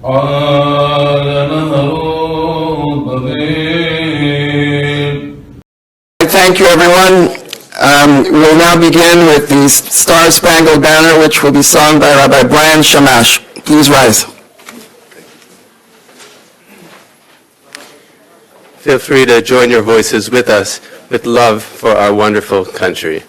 Thank you, everyone. We will now begin with the Star-Spangled Banner, which will be sung by Rabbi Brian Shamash. Please rise. Feel free to join your voices with us with love for our wonderful country.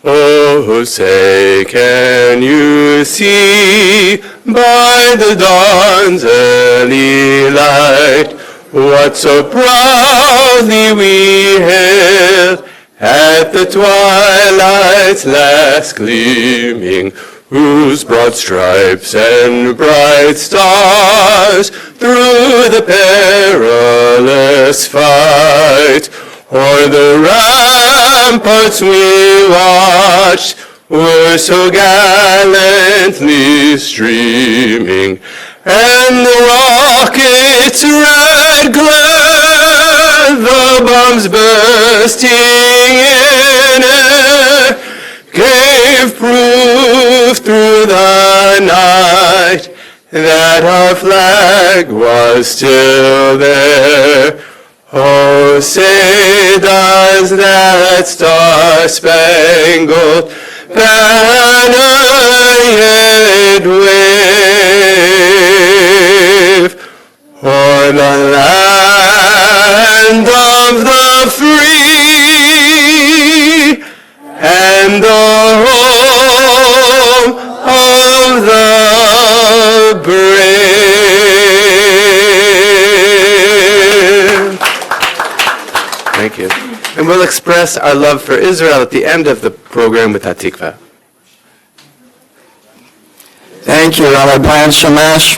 Oh, say, can you see by the dawn's early light what so proudly we hailed at the twilight's last gleaming, whose broad stripes and bright stars through the perilous fight o'er the ramparts we watched were so gallantly streaming, and the rocket's red glare, the bombs bursting in air, gave proof through the night that our flag was still there. Oh, say does that star-spangled banner yet wave o'er the land of the free and the home of the brave. Thank you. And we'll express our love for Israel at the end of the program with Hatikvah. Thank you, Rabbi Brian Shamash.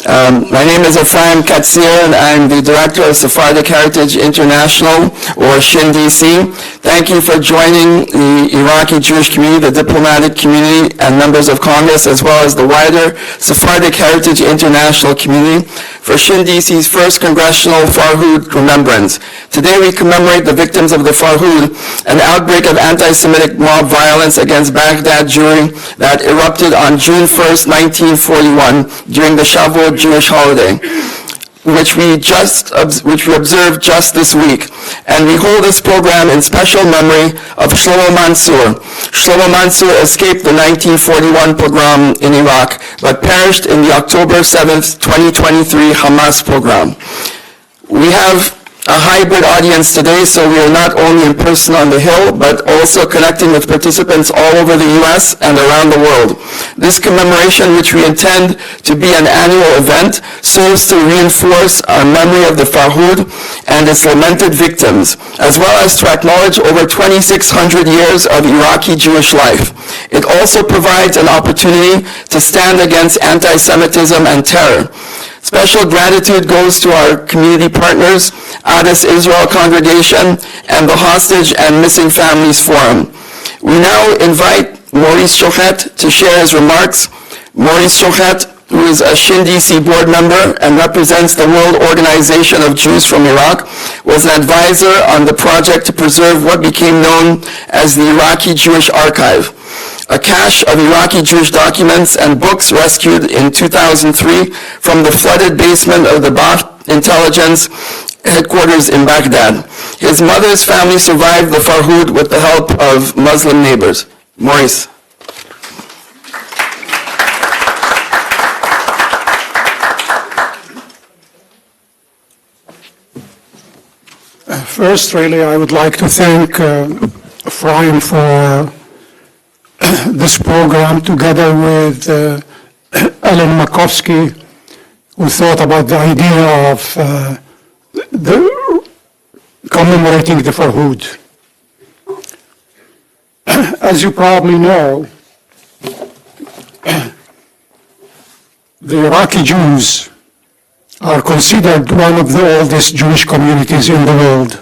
My name is Ephraim Katzir, and I'm the Director of Sephardic Heritage International, or SHIN DC. Thank you for joining the Iraqi Jewish community, the diplomatic community, and members of Congress, as well as the wider Sephardic Heritage International community, for SHIN DC's first Congressional Farhud Remembrance. Today we commemorate the victims of the Farhud, an outbreak of anti-Semitic mob violence against Baghdad Jewry that erupted on June 1st, 1941, during the Shavuot Jewish holiday, which we observed just this week. And we hold this program in special memory of Shlomo Mantzur. Shlomo Mantzur escaped the 1941 pogrom in Iraq, but perished in the October 7th, 2023 Hamas pogrom. We have a hybrid audience today, so we are not only in person on the Hill, but also connecting with participants all over the U.S. and around the world. This commemoration, which we intend to be an annual event, serves to reinforce our memory of the Farhud and its lamented victims, as well as to acknowledge over 2,600 years of Iraqi Jewish life. It also provides an opportunity to stand against anti-Semitism and terror. Special gratitude goes to our community partners, Adas Israel Congregation, and the Hostage and Missing Families Forum. We now invite Maurice Shochet to share his remarks. Maurice Shochet, who is a SHIN DC board member and represents the World Organization of Jews from Iraq, was an advisor on the project to preserve what became known as the Iraqi Jewish Archive, a cache of Iraqi Jewish documents and books rescued in 2003 from the flooded basement of the Ba'ath Intelligence headquarters in Baghdad. His mother's family survived the Farhud with the help of Muslim neighbors. Maurice. First, really, I would like to thank Ephraim for this program, together with Ellen Makowski, who thought about the idea of commemorating the Farhud. As you probably know, the Iraqi Jews are considered one of the oldest Jewish communities in the world.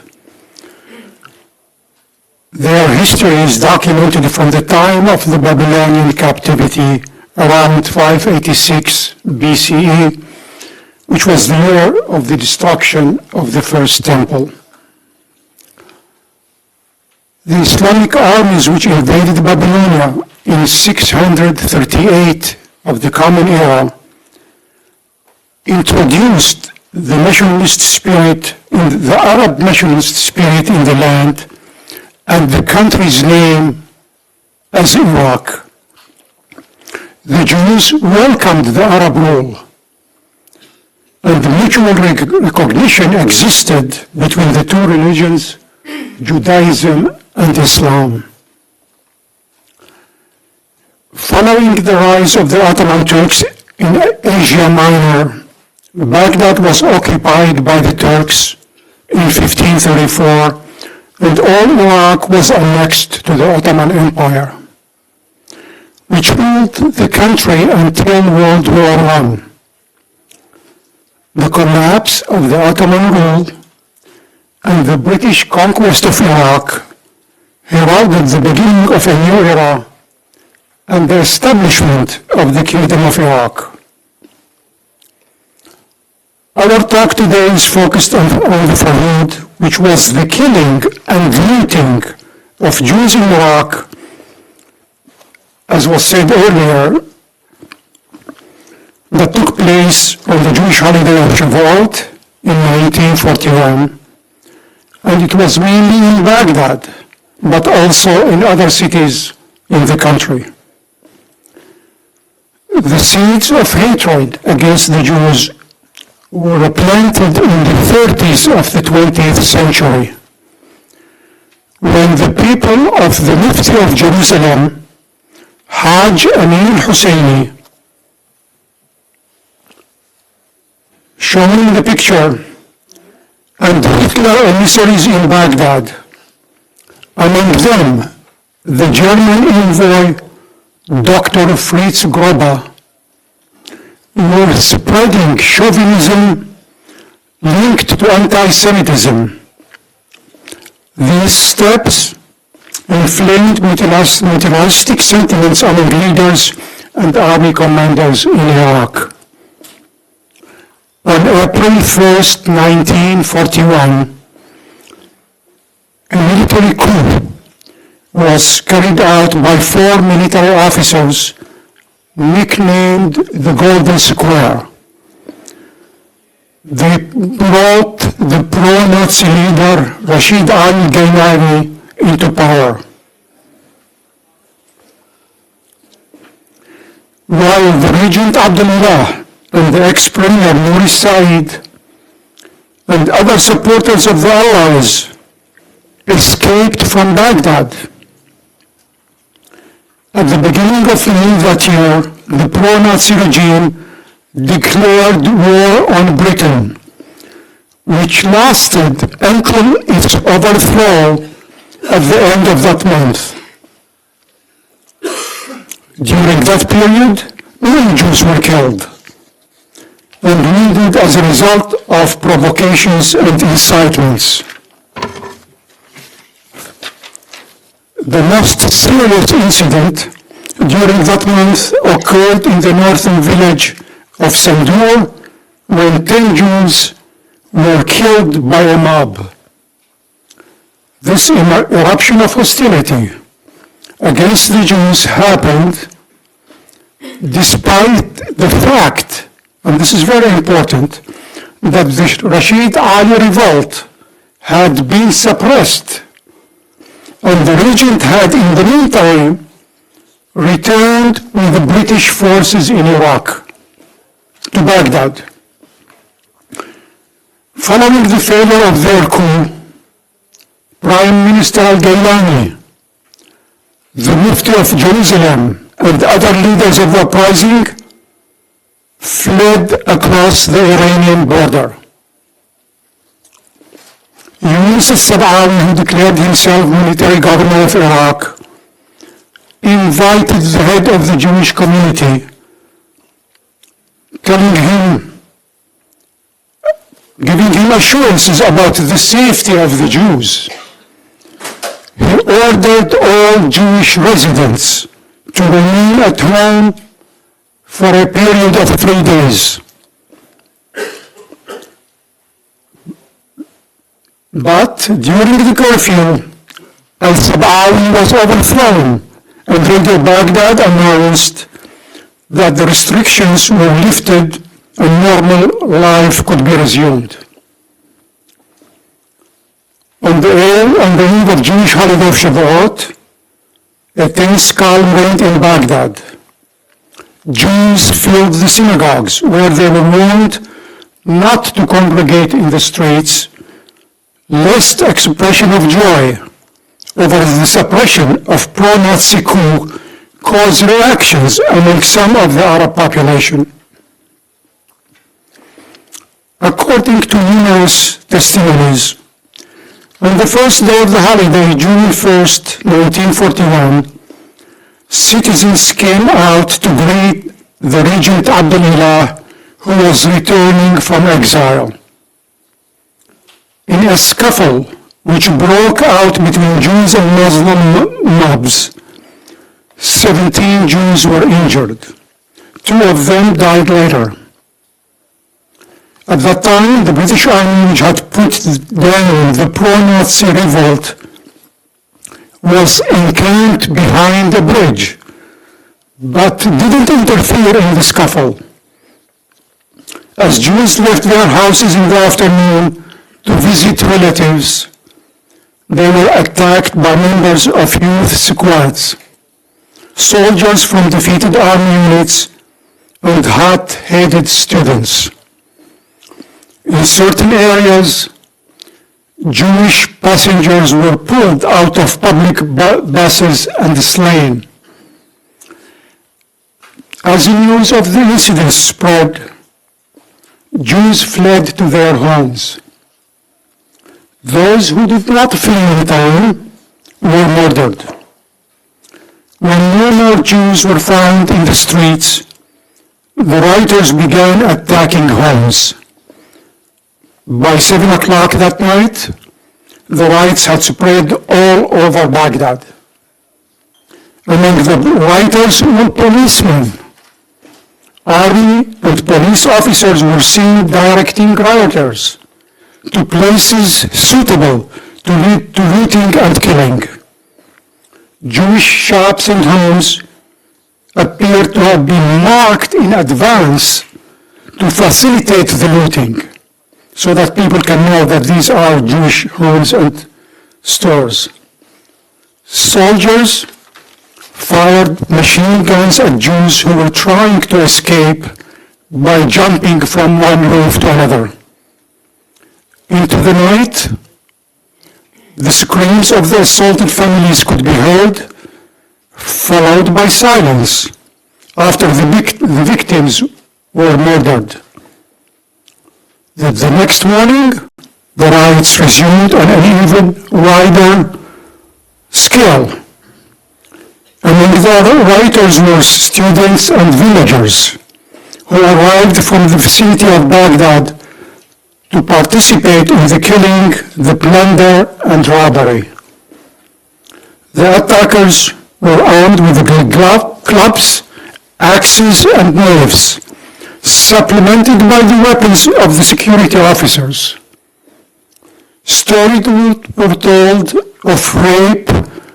Their history is documented from the time of the Babylonian captivity around 586 BCE, which was the year of the destruction of the first temple. The Islamic armies which invaded Babylonia in 638 of the Common Era introduced the nationalist spirit, the Arab nationalist spirit in the land, and the country's name as Iraq. The Jews welcomed the Arab rule, and mutual recognition existed between the two religions, Judaism and Islam. Following the rise of the Ottoman Turks in Asia Minor, Baghdad was occupied by the Turks in 1534, and all Iraq was annexed to the Ottoman Empire, which ruled the country until World War I. The collapse of the Ottoman rule and the British conquest of Iraq heralded the beginning of a new era and the establishment of the Kingdom of Iraq. Our talk today is focused on the Farhud, which was the killing and looting of Jews in Iraq, as was said earlier, that took place on the Jewish holiday of Shavuot in 1941, and it was mainly in Baghdad, but also in other cities in the country. The seeds of hatred against the Jews were planted in the 30s of the 20th century, when the people of the Mufti of Jerusalem, Hajj Amin Husseini, shown in the picture, and Hitler emissaries in Baghdad, among them the German envoy Dr. Fritz Grobba, were spreading chauvinism linked to anti-Semitism. These steps inflamed militaristic sentiments among leaders and army commanders in Iraq. On April 1st, 1941, a military coup was carried out by 4 military officers nicknamed the Golden Square. They brought the pro-Nazi leader Rashid al-Gaylani into power. While the Regent Abdullah and the ex-premier Nouri Said and other supporters of the Allies escaped from Baghdad. At the beginning of May that year, the pro-Nazi regime declared war on Britain, which lasted until its overthrow at the end of that month. During that period, many Jews were killed and wounded as a result of provocations and incitements. The most serious incident during that month occurred in the northern village of Sandur, when 10 Jews were killed by a mob. This eruption of hostility against the Jews happened despite the fact, and this is very important, that the Rashid Ali revolt had been suppressed, and the regent had in the meantime returned with the British forces in Iraq to Baghdad. Following the failure of their coup, Prime Minister al-Gaylani, the Mufti of Jerusalem, and other leaders of the uprising fled across the Iranian border. Yunus al-Sab'awi, who declared himself military governor of Iraq, invited the head of the Jewish community, giving him assurances about the safety of the Jews. He ordered all Jewish residents to remain at home for a period of 3 days. But during the curfew, al-Sab'awi was overthrown, and Radio Baghdad announced that the restrictions were lifted and normal life could be resumed. On the eve of Jewish holiday of Shavuot, a tense calm reigned in Baghdad. Jews filled the synagogues, where they were warned not to congregate in the streets, lest expression of joy over the suppression of pro-Nazi coup cause reactions among some of the Arab population. According to numerous testimonies, on the first day of the holiday, June 1st, 1941, citizens came out to greet the Regent Abdullah, who was returning from exile. In a scuffle which broke out between Jews and Muslim mobs, 17 Jews were injured. 2 of them died later. At that time, the British Army, which had put down the pro-Nazi revolt, was encamped behind a bridge, but didn't interfere in the scuffle. As Jews left their houses in the afternoon to visit relatives, they were attacked by members of youth squads, soldiers from defeated army units, and hot-headed students. In certain areas, Jewish passengers were pulled out of public buses and slain. As the news of the incidents spread, Jews fled to their homes. Those who did not flee in time were murdered. When no more Jews were found in the streets, the rioters began attacking homes. By 7 o'clock that night, the riots had spread all over Baghdad. Among the rioters were policemen. Army and police officers were seen directing rioters to places suitable to looting and killing. Jewish shops and homes appear to have been marked in advance to facilitate the looting, so that people can know that these are Jewish homes and stores. Soldiers fired machine guns at Jews who were trying to escape by jumping from one roof to another. Into the night, the screams of the assaulted families could be heard, followed by silence after the victims were murdered. The next morning, the riots resumed on an even wider scale. Among the rioters were students and villagers who arrived from the vicinity of Baghdad to participate in the killing, the plunder, and robbery. The attackers were armed with clubs, axes, and knives, supplemented by the weapons of the security officers. Stories were told of rape,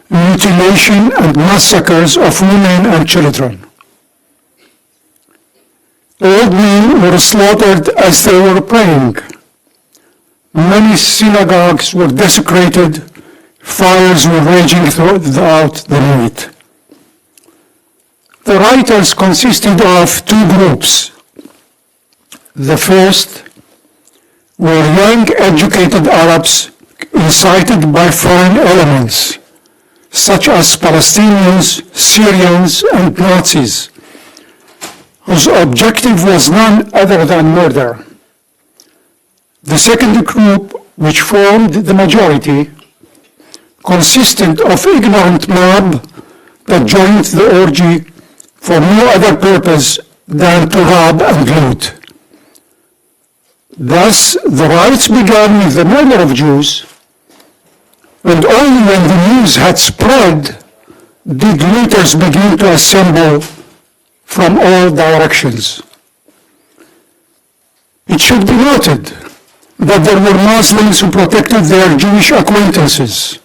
mutilation, and massacres of women and children. Old men were slaughtered as they were praying. Many synagogues were desecrated. Fires were raging throughout the night. The rioters consisted of 2 groups. The first were young, educated Arabs incited by foreign elements, such as Palestinians, Syrians, and Nazis, whose objective was none other than murder. The second group, which formed the majority, consisted of ignorant mob that joined the orgy for no other purpose than to rob and loot. Thus, the riots began with the murder of Jews, and only when the news had spread did looters begin to assemble from all directions. It should be noted that there were Muslims who protected their Jewish acquaintances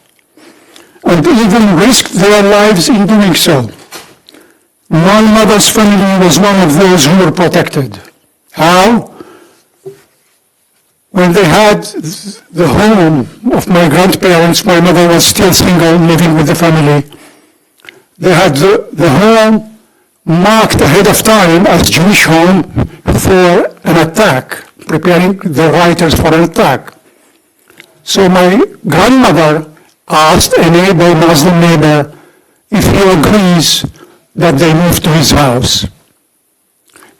and even risked their lives in doing so. My mother's family was one of those who were protected, how when they had the home of my grandparents, my mother was still single, living with the family. They had the home marked ahead of time as Jewish home for an attack, preparing the writers for an attack. So my grandmother asked a neighbor, Muslim neighbor, if he agrees that they move to his house.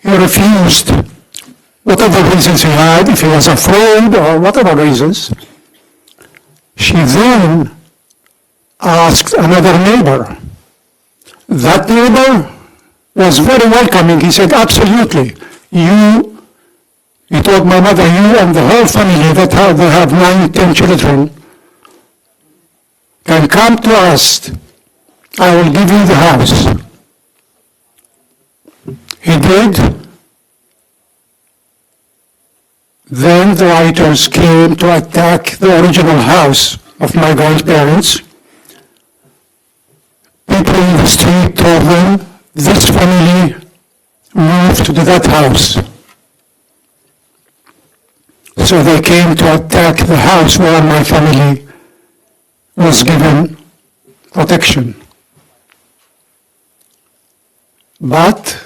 He refused, whatever reasons he had, if he was afraid or whatever reasons. She then asked another neighbor. That neighbor was very welcoming. He said, absolutely. He told my mother, you and the whole family that they have 9, 10 children can come to us. I will give you the house. He did. Then the rioters came to attack the original house of my grandparents. People in the street told them, this family moved to that house. So they came to attack the house where my family was given protection. But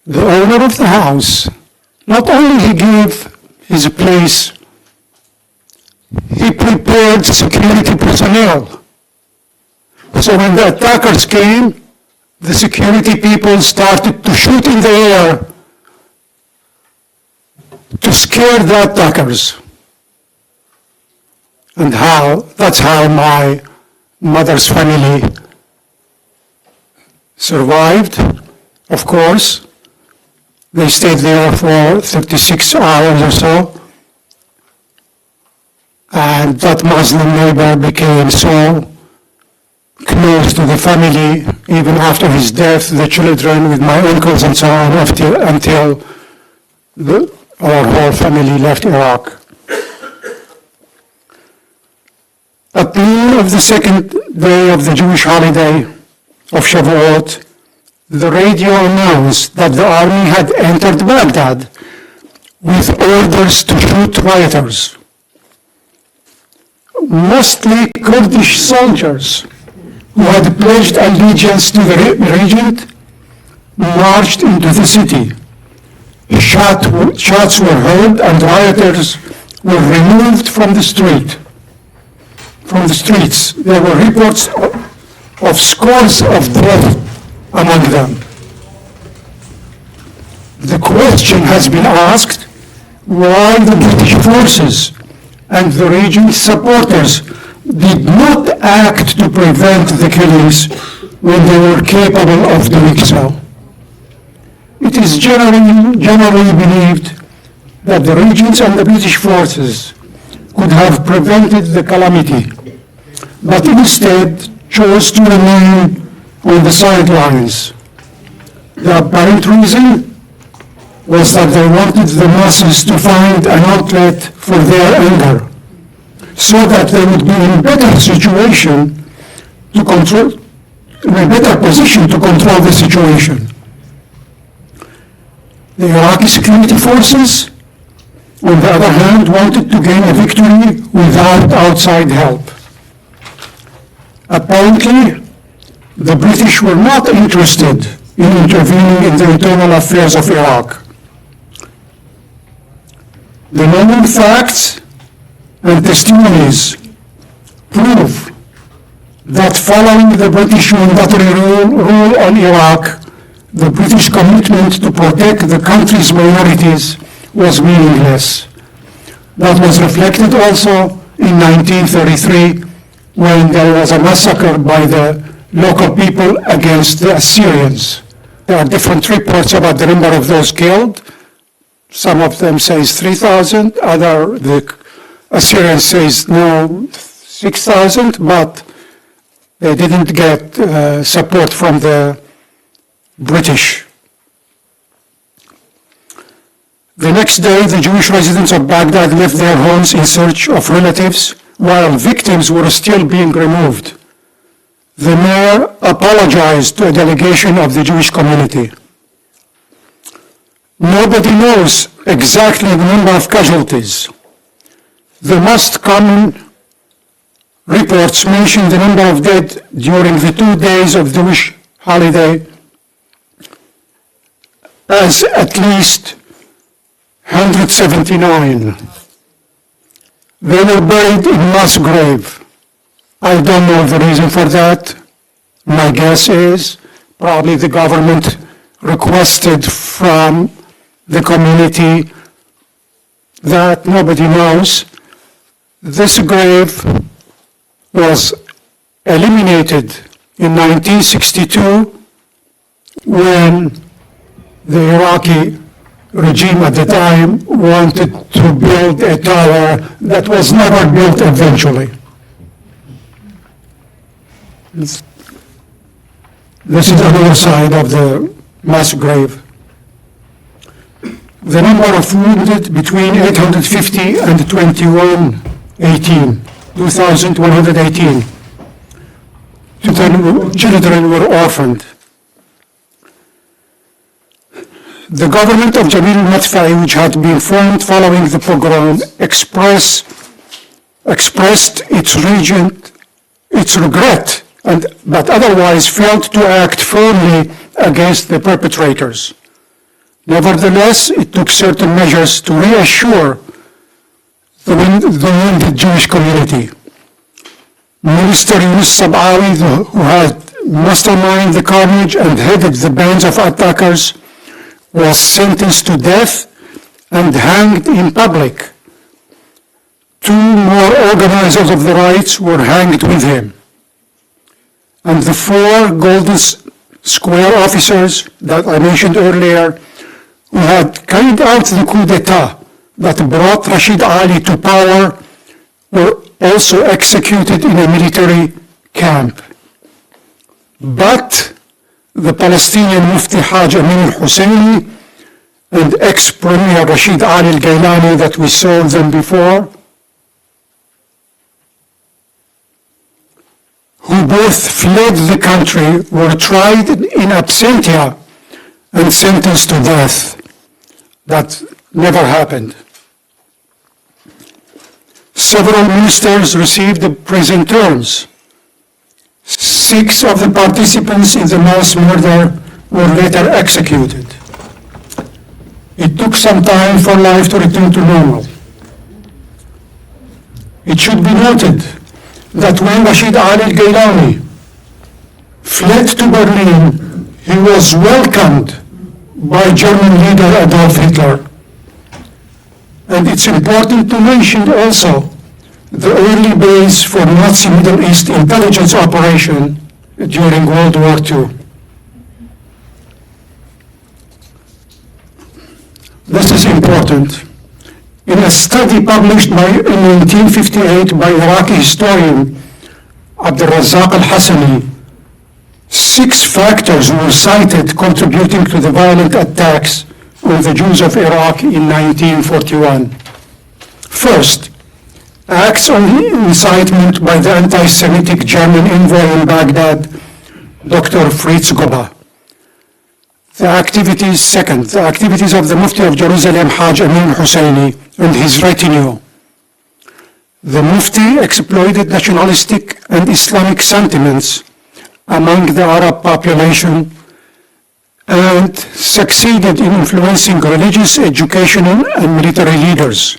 the owner of the house, not only he gave his place, he prepared security personnel. So when the attackers came, the security people started to shoot in the air to scare the attackers. And that's how my mother's family survived. Of course, they stayed there for 36 hours or so. And that Muslim neighbor became so close to the family, even after his death, the children with my uncles and so on, until our whole family left Iraq. At noon of the second day of the Jewish holiday of Shavuot, the radio announced that the army had entered Baghdad with orders to shoot rioters. Mostly Kurdish soldiers who had pledged allegiance to the regent marched into the city. Shots were heard and rioters were removed from the streets. There were reports of scores of deaths among them. The question has been asked why the British forces and the regent's supporters did not act to prevent the killings when they were capable of doing so. It is generally believed that the regents and the British forces could have prevented the calamity, but instead chose to remain on the sidelines. The apparent reason was that they wanted the masses to find an outlet for their anger, so that they would be in a better position to control the situation. The Iraqi security forces, on the other hand, wanted to gain a victory without outside help. Apparently, the British were not interested in intervening in the internal affairs of Iraq. The known facts and testimonies prove that following the British mandatory rule on Iraq, the British commitment to protect the country's minorities was meaningless. That was reflected also in 1933 when there was a massacre by the local people against the Assyrians. There are different reports about the number of those killed. Some of them says 3,000, the Assyrians says no, 6,000, but they didn't get support from the British. The next day, the Jewish residents of Baghdad left their homes in search of relatives while victims were still being removed. The mayor apologized to a delegation of the Jewish community. Nobody knows exactly the number of casualties. The most common reports mention the number of dead during the 2 days of the Jewish holiday as at least 179. They were buried in mass grave. I don't know the reason for that. My guess is probably the government requested from the community that nobody knows. This grave was eliminated in 1962 when the Iraqi regime at the time wanted to build a tower that was never built eventually. This is another side of the mass grave. The number of wounded between 850 and 2118. Children were orphaned. The government of Jamil al-Madfa'i, which had been formed following the pogrom, expressed its regret, but otherwise failed to act firmly against the perpetrators. Nevertheless, it took certain measures to reassure the wounded Jewish community. Minister Yunus Sab'awi, who had masterminded the carnage and headed the bands of attackers, was sentenced to death and hanged in public. 2 more organizers of the riots were hanged with him. And the 4 Golden Square officers that I mentioned earlier, who had carried out the coup d'etat that brought Rashid Ali to power, were also executed in a military camp. But the Palestinian Mufti Haj Amin al-Husseini and ex-Premier Rashid Ali al-Gailani that we saw them before, who both fled the country, were tried in absentia and sentenced to death. That never happened. Several ministers received prison terms. 6 of the participants in the mass murder were later executed. It took some time for life to return to normal. It should be noted that when Rashid Ali al-Gailani fled to Berlin, he was welcomed by German leader Adolf Hitler. And it's important to mention also the early base for Nazi Middle East intelligence operation during World War II. This is important. In a study published in 1958 by Iraqi historian Abdul Razzaq al-Hassani, 6 factors were cited contributing to the violent attacks on the Jews of Iraq in 1941. First, acts of incitement by the anti-Semitic German envoy in Baghdad, Dr. Fritz Goba. Second, the activities of the Mufti of Jerusalem, Haj Amin al-Husseini, and his retinue. The Mufti exploited nationalistic and Islamic sentiments among the Arab population and succeeded in influencing religious, educational, and military leaders.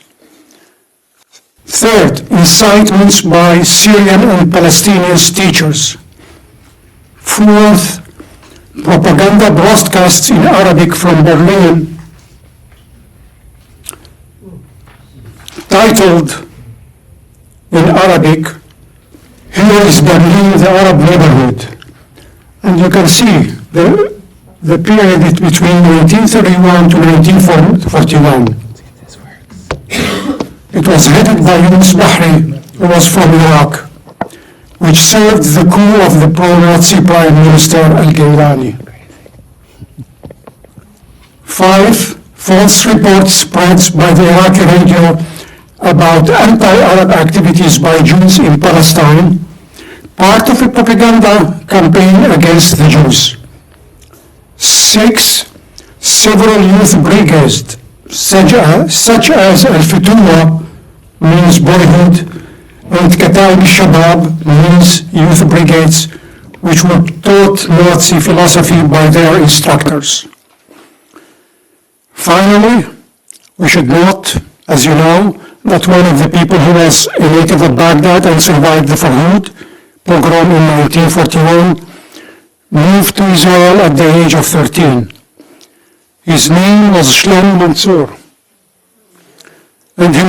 Third, incitements by Syrian and Palestinian teachers. Fourth, propaganda broadcasts in Arabic from Berlin titled in Arabic, "Here is Berlin, the Arab neighborhood." And you can see the period between 1931 to 1941. It was headed by Yunus Bahri, who was from Iraq, which served the coup of the pro-Nazi Prime Minister al-Gailani. 5, false reports spread by the Iraqi radio about anti-Arab activities by Jews in Palestine, part of a propaganda campaign against the Jews. 6, Several youth brigades, such as Al-Fitula, means boyhood, and Kataib Shabab means youth brigades, which were taught Nazi philosophy by their instructors. Finally, we should note, as you know, that one of the people who was a native of Baghdad and survived the Farhud pogrom in 1941 moved to Israel at the age of 13. His name was Shlomo Mantzur, and he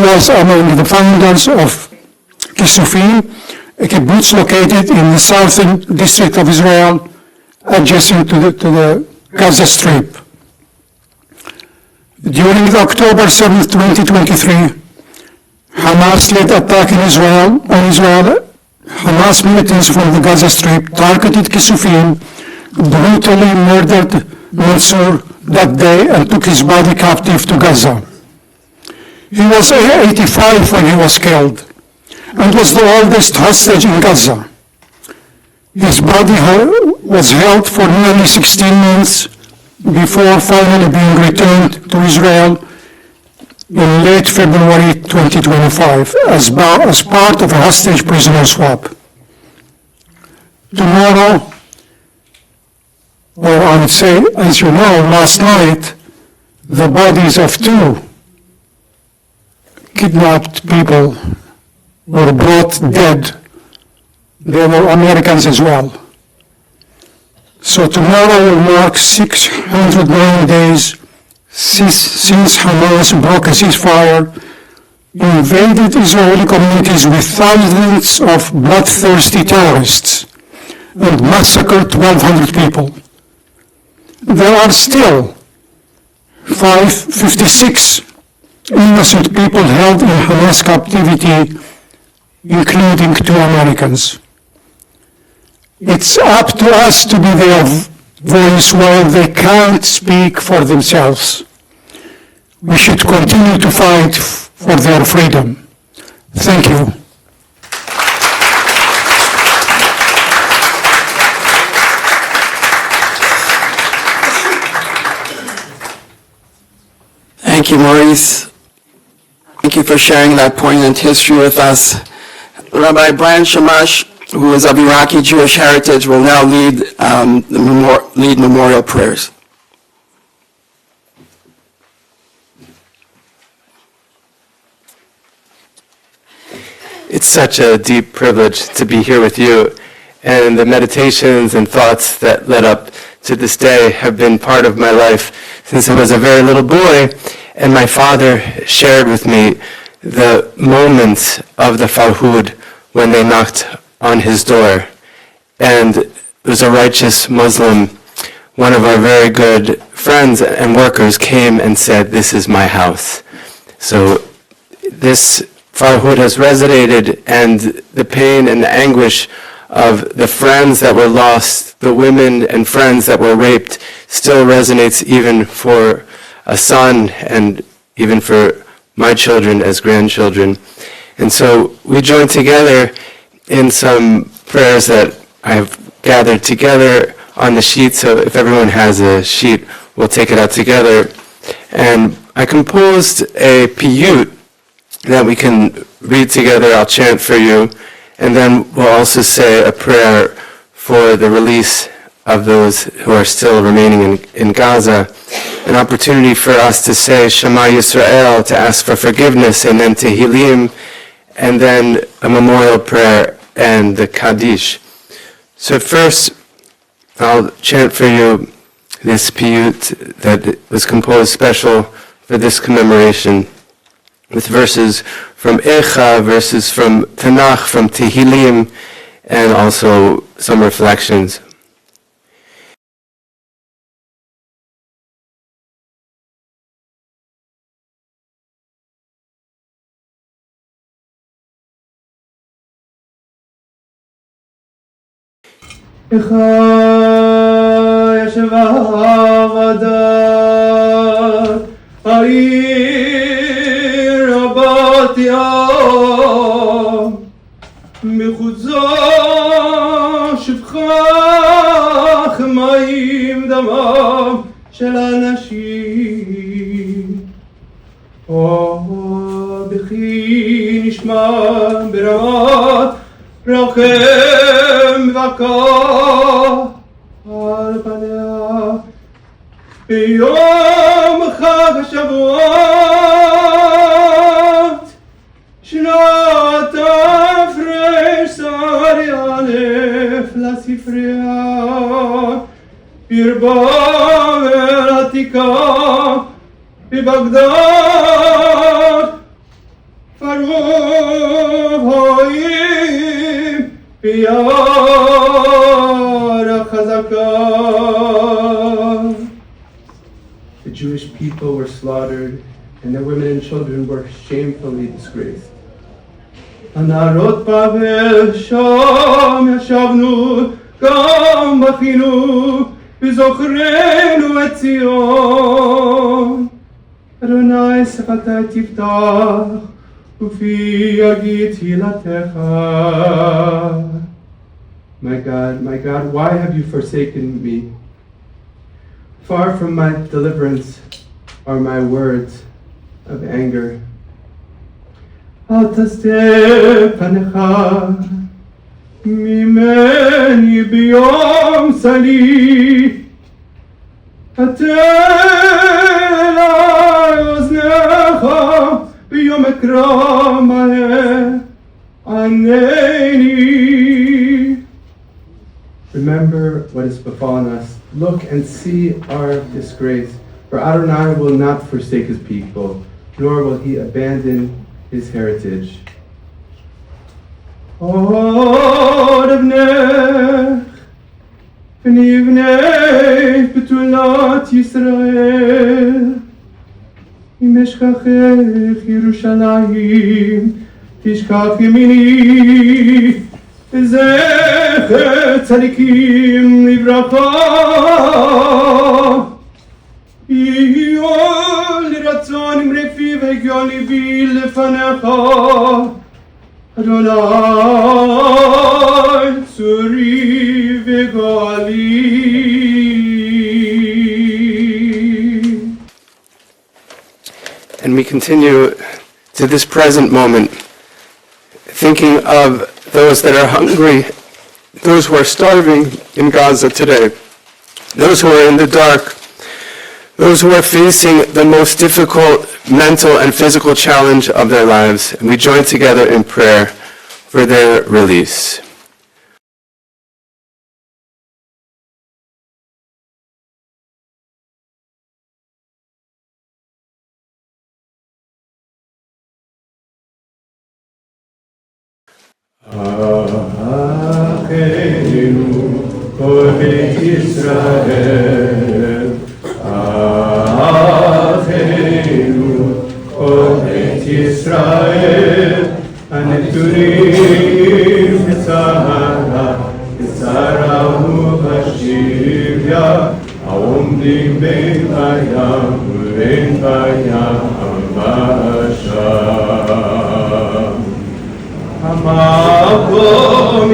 was among the founders of Kissufim, a kibbutz located in the southern district of Israel, adjacent to the Gaza Strip. During the October 7, 2023, Hamas-led attack on Israel, Hamas militants from the Gaza Strip targeted Kissufim, brutally murdered Mantzur that day and took his body captive to Gaza. He was 85 when he was killed and was the oldest hostage in Gaza. His body was held for nearly 16 months before finally being returned to Israel in late February 2025 as part of a hostage prisoner swap. Tomorrow, or I would say, as you know, last night, the bodies of two kidnapped people were brought dead. They were Americans as well. So tomorrow will mark 609 days since Hamas broke a ceasefire, invaded Israeli communities with thousands of bloodthirsty terrorists, and massacred 1,200 people. There are still 56 innocent people held in Hamas captivity, including 2 Americans. It's up to us to be their voice while they can't speak for themselves. We should continue to fight for their freedom. Thank you. Thank you, Maurice. Thank you for sharing that poignant history with us. Rabbi Brian Shamash, who is of Iraqi Jewish heritage, will now lead memorial prayers. It's such a deep privilege to be here with you, and the meditations and thoughts that led up to this day have been part of my life since I was a very little boy, and my father shared with me the moments of the Farhud when they knocked on his door. And it was a righteous Muslim, one of our very good friends and workers, came and said, "This is my house." So this Farhud has resonated, and the pain and the anguish of the friends that were lost, the women and friends that were raped, still resonates even for a son and even for my children as grandchildren. And so we join together in some prayers that I've gathered together on the sheet. So if everyone has a sheet, we'll take it out together. And I composed a piyut that we can read together. I'll chant for you. And then we'll also say a prayer for the release of those who are still remaining in Gaza. An opportunity for us to say Shema Yisrael, to ask for forgiveness, and then Tehillim, and then a memorial prayer and the Kaddish. So first, I'll chant for you this piyut that was composed special for this commemoration, with verses from Echa, verses from Tanakh, from Tehillim, and also some reflections. Echa yesheva vadar ha'ir rabat yam mechutza shivcha chmayim damam shel בכי נשמע ברמת רחם וקר על פניה ביום חג השבועות שנת תרס"א לספריה בבבל העתיקה בבגדד פרעה רואים ביד החזקה. The Jewish people were slaughtered and their women and children were shamefully disgraced. הנערות בבל שם ישבנו גם בכינו וזוכרנו את ציון. אדוני שפתי תפתח ופי יגיד תהילתך. My God, why have you forsaken me? Far from my deliverance are my words of anger. אל תסתר פניך ממני ביום צלי. הטה אלי אוזנך ביום אקרא מהר ענני. Remember what has befallen us. Look and see our disgrace. For Adonai will not forsake his people, nor will he abandon his heritage. עוד אבנך ונבנה בתולת ישראל. אם אשכחך ירושלים תשכח ימיני. זכר צדיקים לברכה. יהיו לרצון אמרי פי והגיון ליבי לפניך. אדוני צורי וגואלי. And we continue to this present moment, thinking of those that are hungry, those who are starving in Gaza today, those who are in the dark, those who are facing the most difficult mental and physical challenge of their lives. And we join together in prayer for their release. אחינו כל בית ישראל, אחינו כל בית ישראל, הנתונים בצרה ובשביה, העומדים בין בים ובין בים בשם. המקום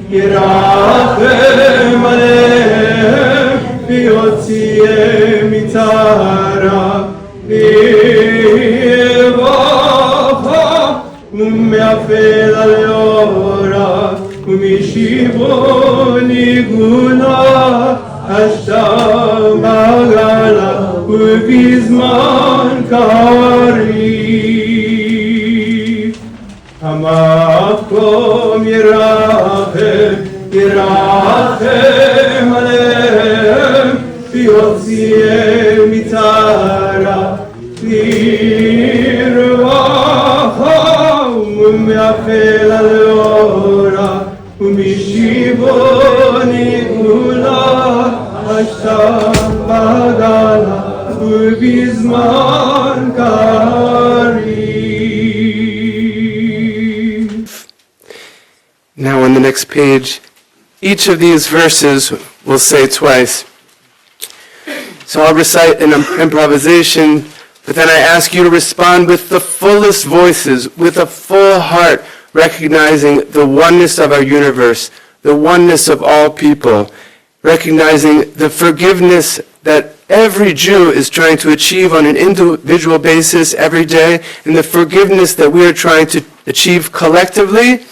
ירחם עליהם ויוציאם מצרה ויבכה ומאפל על אורה ומשיבו ניגונה השם מגלה ובזמן קריב. המקום ירחם עליהם ויוציאם מצרה לרווחה ומאפל על אורה ומשיבו ניגונה השם מגלה ובזמן קריב. Now on the next page, each of these verses will say twice. So I'll recite an improvisation, but then I ask you to respond with the fullest voices, with a full heart, recognizing the oneness of our universe, the oneness of all people, recognizing the forgiveness that every Jew is trying to achieve on an individual basis every day, and the forgiveness that we are trying to achieve collectively,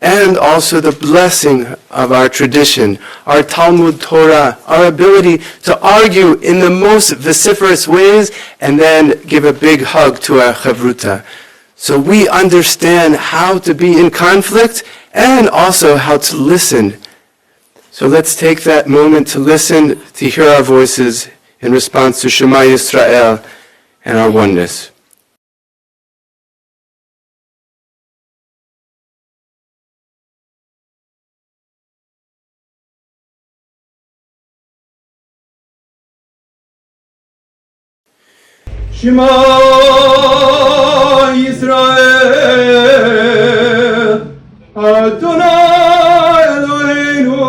and also the blessing of our tradition, our Talmud Torah, our ability to argue in the most vociferous ways, and then give a big hug to our Chavruta. So we understand how to be in conflict and also how to listen. So let's take that moment to listen, to hear our voices in response to Shema Yisrael and our oneness. Shema Yisrael, Adonai Eloheinu,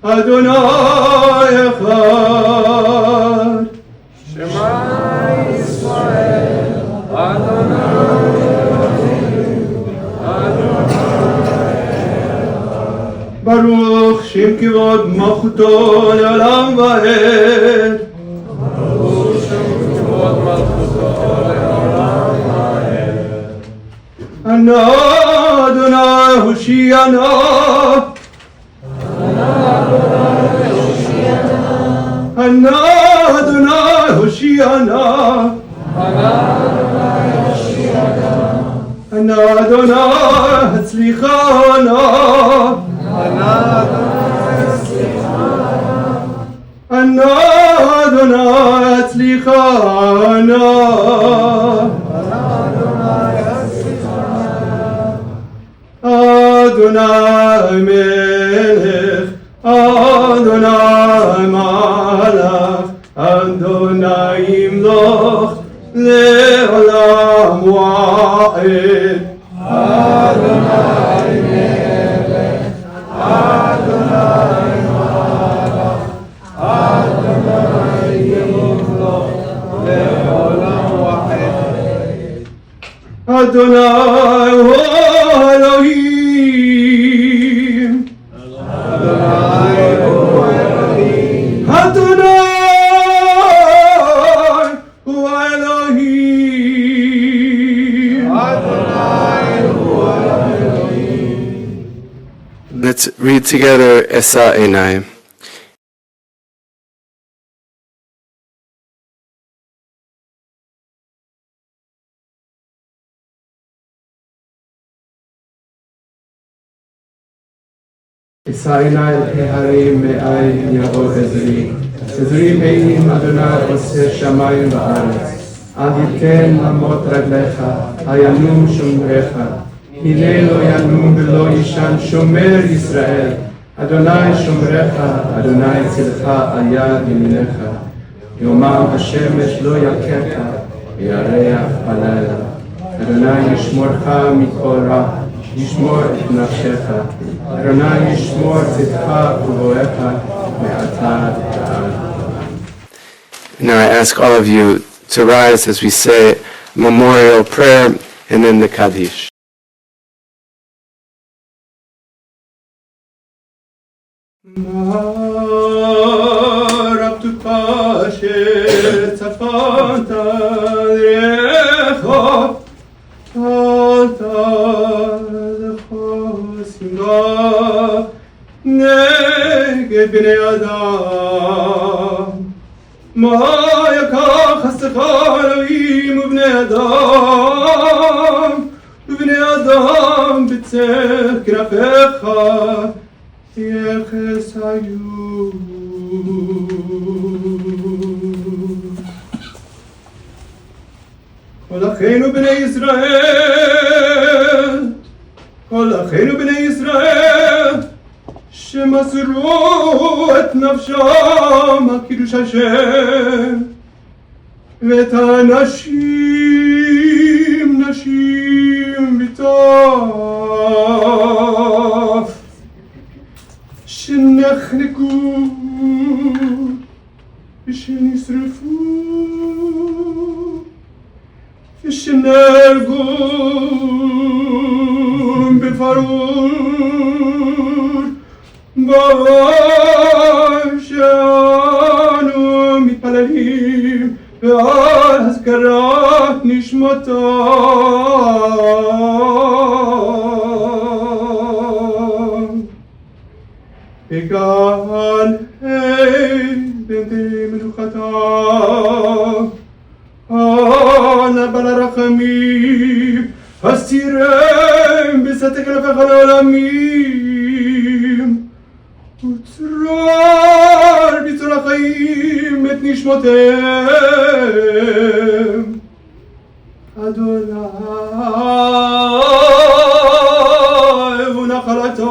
Adonai Echad. Shema Yisrael, Adonai Eloheinu, Adonai Echad. Baruch Shem Kivod Malchuto Le'olam Va'ed. Adonai Hoshiana, Adonai Hoshiana, Adonai Hatzlichana, Adonai Hatzlichana. Adonai Melech, Adonai Malach, Adonai Imloch, Le'olam Wa'ed. Adonai Melech, Adonai Malach, Adonai Imloch, Le'olam Wa'ed. Adonai Elohim, Adonai Elohim, Adonai Elohim, Adonai Elohim. Let's read together Esa Einayim. Isai Harim Me'ai Yavo Ezri. Ezri Me'im Adonai Oseh Shamayim Va'aretz. Ad yiten amot raglecha, hayanum shomrecha. Hine lo yanum v'lo yishan shomer Yisrael. Adonai shomrecha, Adonai tzilcha ayad yeminecha. Yomam hashemesh lo yakecha, v'yareach balayla. Adonai yishmorcha mikol ra. ישמור את נפשך, אדוני ישמור צאתך ובואך מעתה ועד. Now I ask all of you to rise as we say memorial prayer and then the Kaddish. רבתך אשר צפנת דרך נגד בני אדם מה יקח חסדך אלוהים ובני אדם בצר כנפיך יחס היו כל אחינו בני ישראל שמסרו את נפשם על קידוש השם ואת נשים וטף שנחנקו ושנשרפו ושנהרגו בפרעות שאנו מתפללים אזכרת נשמתו בגן עדן מנוחתם אנא בעל הרחמים הסתירם בסתר כנפיך לעולמים וצרור בצור החיים את נשמותיהם אדוני ונחלתם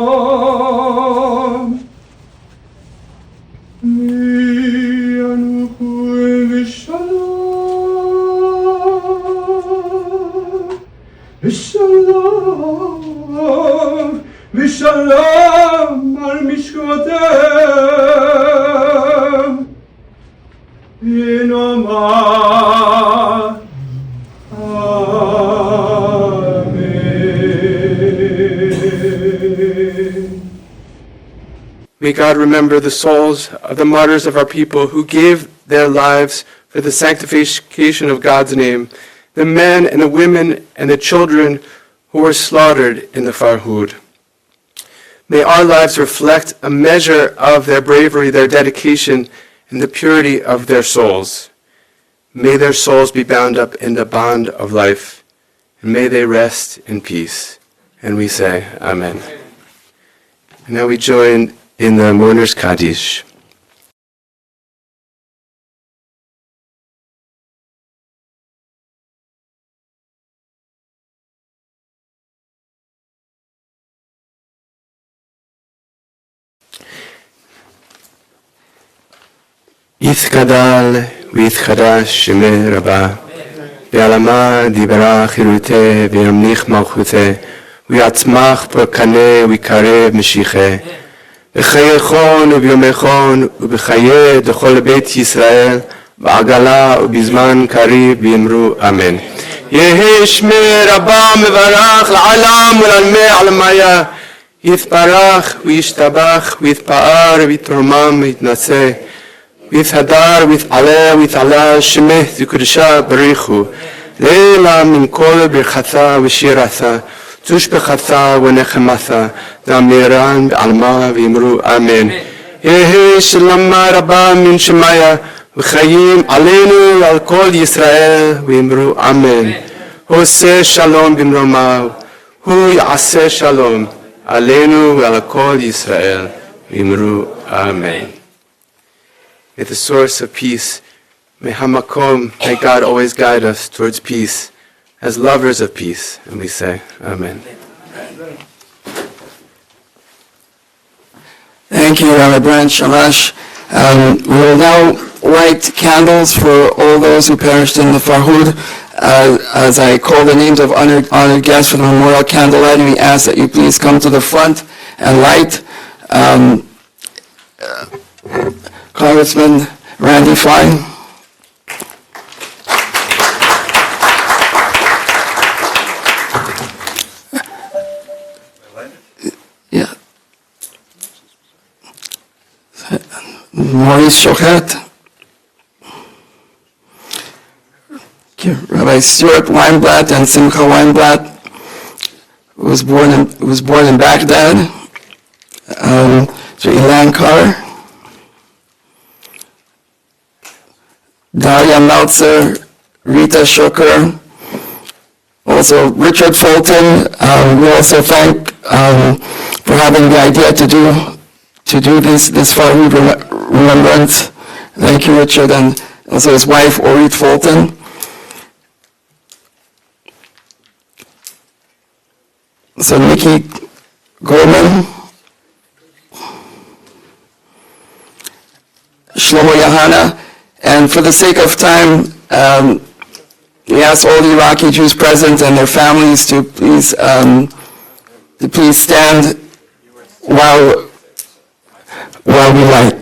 מי אנוכו ושלום ושלום על משכבותיהם ונאמר May God remember the souls of the martyrs of our people who gave their lives for the sanctification of God's name, the men and the women and the children who were slaughtered in the Farhud. May our lives reflect a measure of their bravery, their dedication, and the purity of their souls. May their souls be bound up in the bond of life, and may they rest in peace. And we say, Amen. And now we join in the Mourner's Kaddish. יתגדל ויתחדש שמי רבה, בעלמה דיברה חירותה וימליך מלכותה, ויצמח פרקנה ויקרב משיחה. בחיי חון וביומי חון ובחיי דכל בית ישראל, בעגלה ובזמן קריב ויאמרו אמן. יהי שמי רבה מברך לעולם ולעלמי עלמיה, יתברך וישתבח ויתפאר ויתרומם ויתנשא. ויתהדר ויתעלה ויתעלה שמך וקדושה בריחו לילה מן כל ברכתה ושירתה תושבחתה ונחמתה דאמירן בעלמה ואמרו אמן. יהי שלמה רבה מן שמיה וחיים עלינו ועל כל ישראל ואמרו אמן. עושה שלום במרומיו הוא יעשה שלום עלינו ועל כל ישראל ואמרו אמן. May the source of peace, may Hamakom, may God always guide us towards peace as lovers of peace. And we say, Amen. Thank you, Rabbi Brand Shamash. We will now light candles for all those who perished in the Farhud. As I call the names of honored guests for the memorial candle lighting, we ask that you please come to the front and light. Congressman Randy Fine. Yeah. Maurice Chochet. Rabbi Stuart Weinblatt and Simcha Weinblatt was born in Baghdad. Ilan Carr. Daria Meltzer, Rita Shuker, also Richard Fulton. We also thank for having the idea to do this Farhud Remembrance. Thank you, Richard, and also his wife, Orit Fulton. So Nikki Goldman, Shlomo Yahana. And for the sake of time, we ask all the Iraqi Jews present and their families to please stand while we light.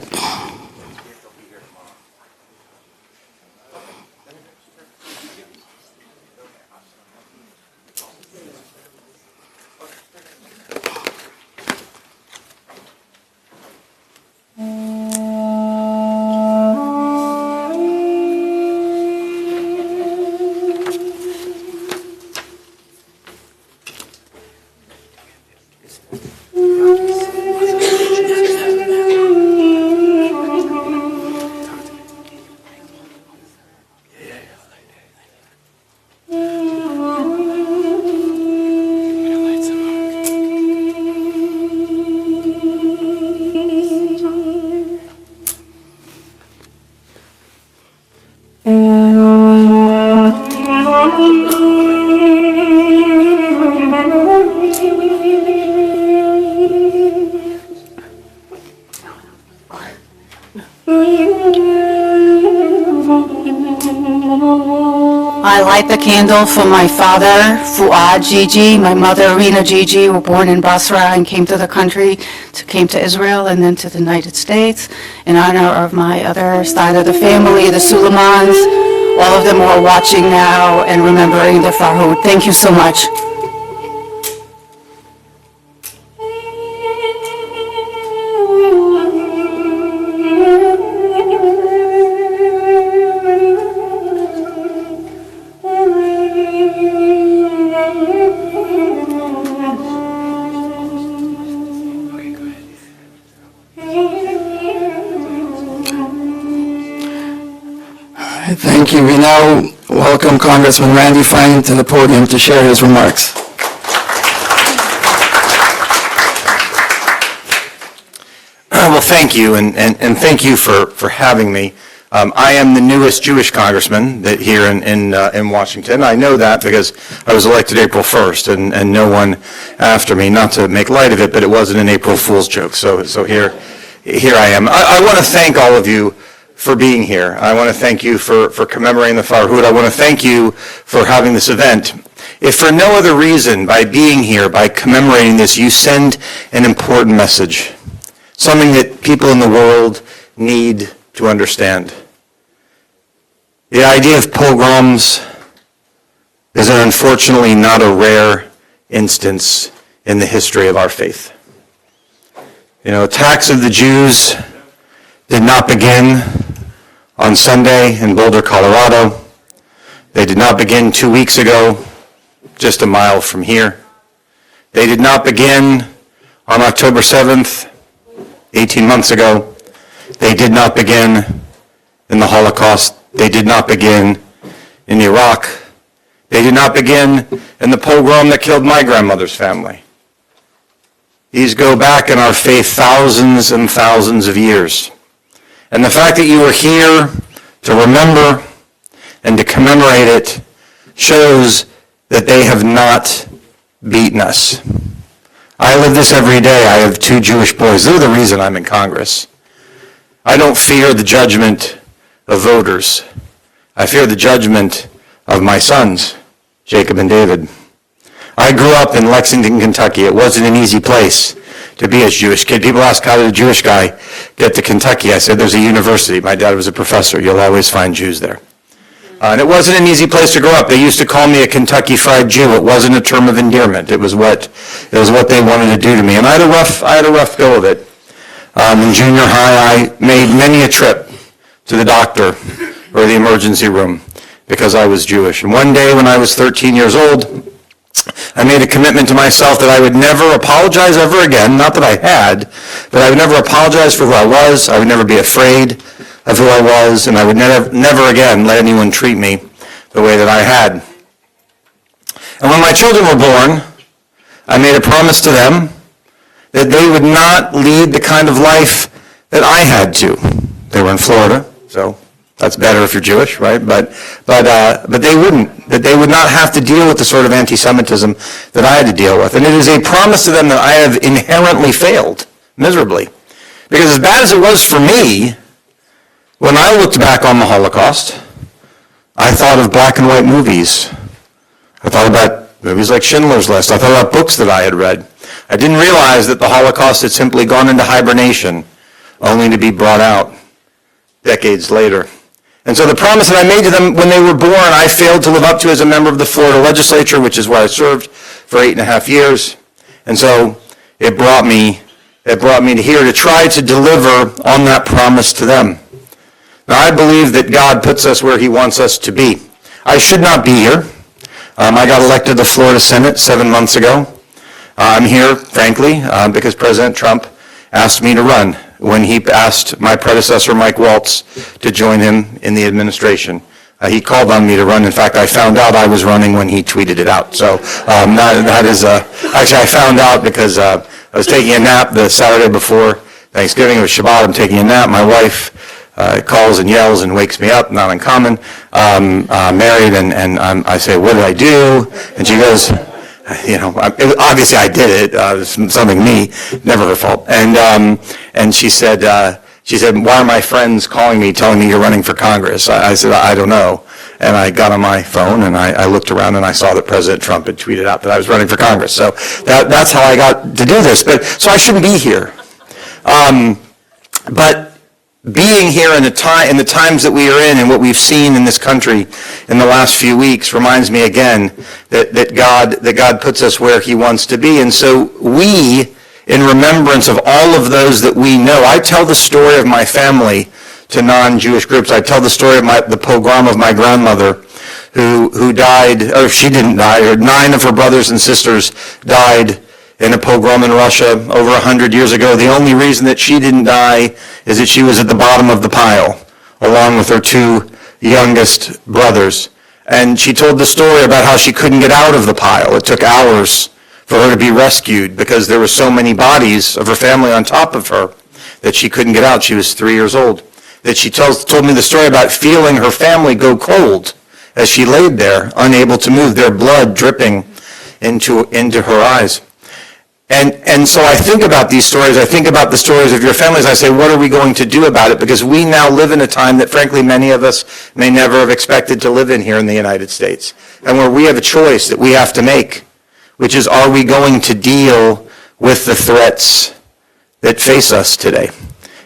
I light the candle for my father, Fuad Gigi, my mother, Rina Gigi, who were born in Basra and came to the country, came to Israel and then to the United States, in honor of my other side of the family, the Suleimans. All of them who are watching now and remembering the Farhud. Thank you so much. Thank you. We now welcome Congressman Randy Fine to the podium to share his remarks. Well, thank you, and thank you for having me. I am the newest Jewish congressman here in Washington. I know that because I was elected April 1st, and no one after me, not to make light of it, but it wasn't an April Fool's joke, so here I am. I want to thank all of you for being here. I want to thank you for commemorating the Farhud. I want to thank you for having this event. If for no other reason, by being here, by commemorating this, you send an important message, something that people in the world need to understand. The idea of pogroms is unfortunately not a rare instance in the history of our faith. You know, attacks of the Jews did not begin on Sunday in Boulder, Colorado. They did not begin 2 weeks ago, just a mile from here. They did not begin on October 7th, 18 months ago. They did not begin in the Holocaust. They did not begin in Iraq. They did not begin in the pogrom that killed my grandmother's family. These go back in our faith thousands and thousands of years. And the fact that you are here to remember and to commemorate it shows that they have not beaten us. I live this every day. I have 2 Jewish boys. They're the reason I'm in Congress. I don't fear the judgment of voters. I fear the judgment of my sons, Jacob and David. I grew up in Lexington, Kentucky. It wasn't an easy place to be a Jewish kid. People ask, how did a Jewish guy get to Kentucky? I said, there's a university. My dad was a professor. You'll always find Jews there. And it wasn't an easy place to grow up. They used to call me a Kentucky Fried Jew. It wasn't a term of endearment. It was what they wanted to do to me. And I had a rough go of it. In junior high, I made many a trip to the doctor or the emergency room because I was Jewish. And one day when I was 13 years old, I made a commitment to myself that I would never apologize ever again, not that I had, but I would never apologize for who I was. I would never be afraid of who I was, and I would never again let anyone treat me the way that I had. And when my children were born, I made a promise to them that they would not lead the kind of life that I had to. They were in Florida, so that's better if you're Jewish, right? But they wouldn't. That they would not have to deal with the sort of anti-Semitism that I had to deal with. And it is a promise to them that I have inherently failed miserably. Because as bad as it was for me, when I looked back on the Holocaust, I thought of black and white movies. I thought about movies like Schindler's List. I thought about books that I had read. I didn't realize that the Holocaust had simply gone into hibernation, only to be brought out decades later. And so the promise that I made to them when they were born, I failed to live up to as a member of the Florida legislature, which is where I served for 8.5 years. And so it brought me to here to try to deliver on that promise to them. Now, I believe that God puts us where he wants us to be. I should not be here. I got elected to the Florida Senate 7 months ago. I'm here, frankly, because President Trump asked me to run when he asked my predecessor, Mike Waltz, to join him in the administration. He called on me to run. In fact, I found out I was running when he tweeted it out. So actually, I found out because I was taking a nap the Saturday before Thanksgiving. It was Shabbat. I'm taking a nap. My wife calls and yells and wakes me up, not uncommon. Married, and I say, what did I do? And she goes, obviously I did it. It's something me, never her fault. And she said, why are my friends calling me, telling me you're running for Congress? I said, I don't know. and I got on my phone and I looked around and I saw that President Trump had tweeted out that I was running for Congress. So that's how I got to do this. So I shouldn't be here. But being here in the times that we are in and what we've seen in this country in the last few weeks reminds me again that God puts us where he wants to be. And so we, in remembrance of all of those that we know, I tell the story of my family to non-Jewish groups. I tell the story of the pogrom of my grandmother who died, or she didn't die, or 9 of her brothers and sisters died in a pogrom in Russia over 100 years ago. The only reason that she didn't die is that she was at the bottom of the pile, along with her 2 youngest brothers. And she told the story about how she couldn't get out of the pile. It took hours for her to be rescued because there were so many bodies of her family on top of her that she couldn't get out. She was 3 years old. That she told me the story about feeling her family go cold as she laid there, unable to move, their blood dripping into her eyes. And so I think about these stories. I think about the stories of your families. I say, what are we going to do about it? Because we now live in a time that, frankly, many of us may never have expected to live in here in the United States, and where we have a choice that we have to make, which is, are we going to deal with the threats that face us today?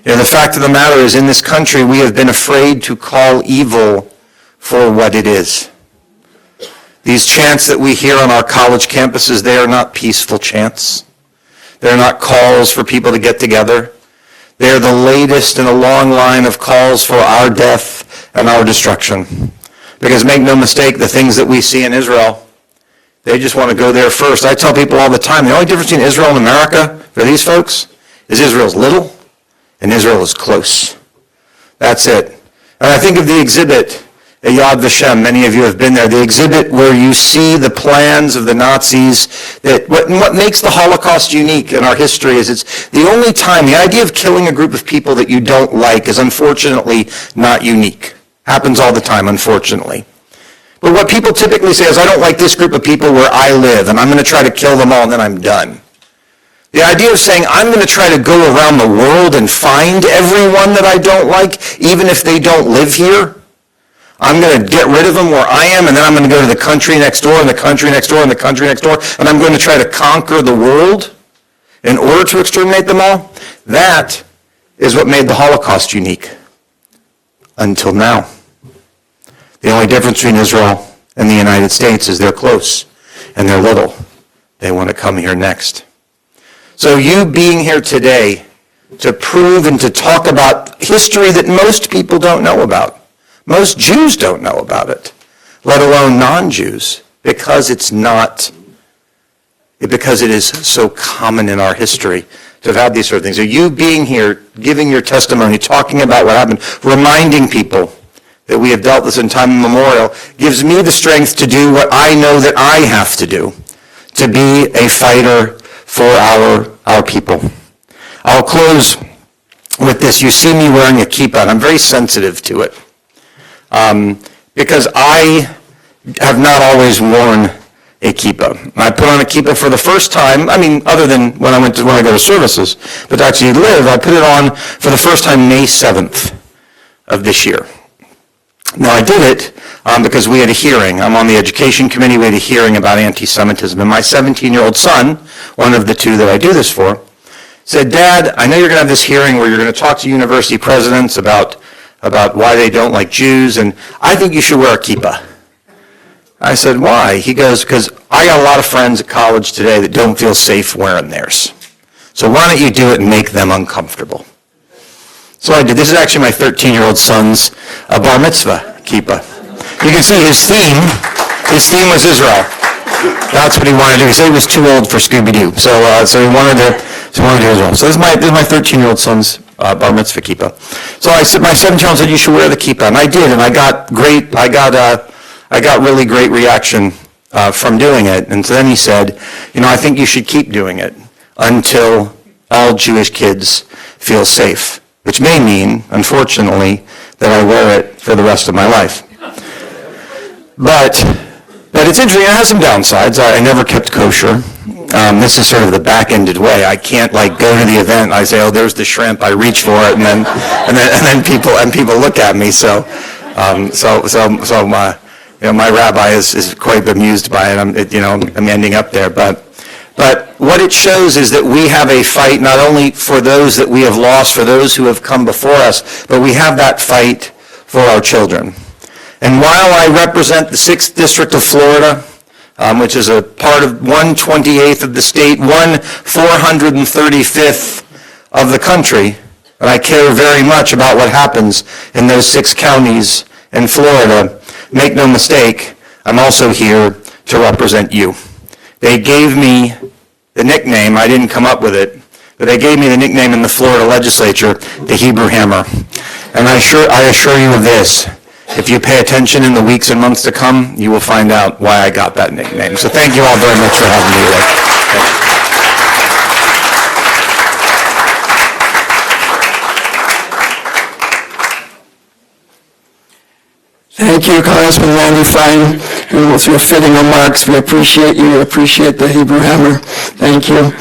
You know, the fact of the matter is, in this country, we have been afraid to call evil for what it is. These chants that we hear on our college campuses, they are not peaceful chants. They're not calls for people to get together. They're the latest in a long line of calls for our death and our destruction. Because make no mistake, the things that we see in Israel, they just want to go there first. I tell people all the time, the only difference between Israel and America for these folks is Israel's little and Israel is close. That's it. And I think of the exhibit at Yad Vashem. Many of you have been there. The exhibit where you see the plans of the Nazis. That what makes the Holocaust unique in our history is it's the only time, the idea of killing a group of people that you don't like is unfortunately not unique. Happens all the time, unfortunately. But what people typically say is, I don't like this group of people where I live, and I'm going to try to kill them all, and then I'm done. The idea of saying, I'm going to try to go around the world and find everyone that I don't like, even if they don't live here. I'm going to get rid of them where I am, and then I'm going to go to the country next door, and the country next door, and the country next door, and I'm going to try to conquer the world in order to exterminate them all. That is what made the Holocaust unique. Until now. The only difference between Israel and the United States is they're close, and they're little. They want to come here next. So you being here today to prove and to talk about history that most people don't know about. Most Jews don't know about it, let alone non-Jews, because it is so common in our history to have had these sort of things. So you being here, giving your testimony, talking about what happened, reminding people that we have dealt with in time immemorial, gives me the strength to do what I know that I have to do, to be a fighter for our people. I'll close with this. You see me wearing a kippah, and I'm very sensitive to it. Because I have not always worn a kippah. I put on a kippah for the first time, other than when I go to services, but to actually live, I put it on for the first time May 7th of this year. Now, I did it because we had a hearing. I'm on the education committee. We had a hearing about anti-Semitism, and my 17-year-old son, one of the 2 that I do this for, said, Dad, I know you're going to have this hearing where you're going to talk to university presidents about why they don't like Jews, and I think you should wear a kippah. I said, why? He goes, because I got a lot of friends at college today that don't feel safe wearing theirs. So why don't you do it and make them uncomfortable? So I did. This is actually my 13-year-old son's bar mitzvah kippah. You can see his theme was Israel. That's what he wanted to do. He said he was too old for Scooby-Doo, so he wanted to do Israel. So this is my 13-year-old son's bar mitzvah kippah. So I said, my 17-year-old said, you should wear the kippah, and I did, and I got really great reaction from doing it. And so then he said, I think you should keep doing it until all Jewish kids feel safe, which may mean, unfortunately, that I wear it for the rest of my life. But it's interesting. It has some downsides. I never kept kosher. This is sort of the back-ended way. I can't go to the event and I say, oh, there's the shrimp. I reach for it, and then people look at me. So my rabbi is quite bemused by it. I'm ending up there, but what it shows is that we have a fight not only for those that we have lost, for those who have come before us, but we have that fight for our children. And while I represent the 6th District of Florida, which is a part of 1/28th of the state, 1/435th of the country, and I care very much about what happens in those 6 counties in Florida, make no mistake, I'm also here to represent you. They gave me the nickname, I didn't come up with it, but they gave me the nickname in the Florida legislature, the Hebrew Hammer. And I assure you of this, if you pay attention in the weeks and months to come, you will find out why I got that nickname. So thank you all very much for having me today. Thank you, Congressman Randy Fine. And with your fitting remarks, we appreciate you. We appreciate the Hebrew Hammer. Thank you.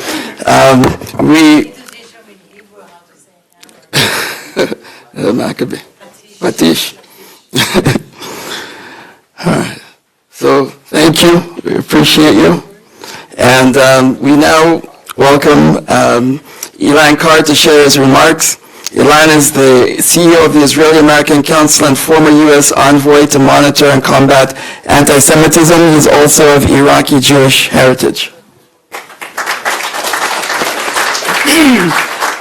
Maccabee. Patish. All right. So thank you. We appreciate you. And we now welcome Ilan Carr to share his remarks. Ilan is the CEO of the Israeli-American Council and former U.S. envoy to monitor and combat anti-Semitism. He's also of Iraqi Jewish heritage.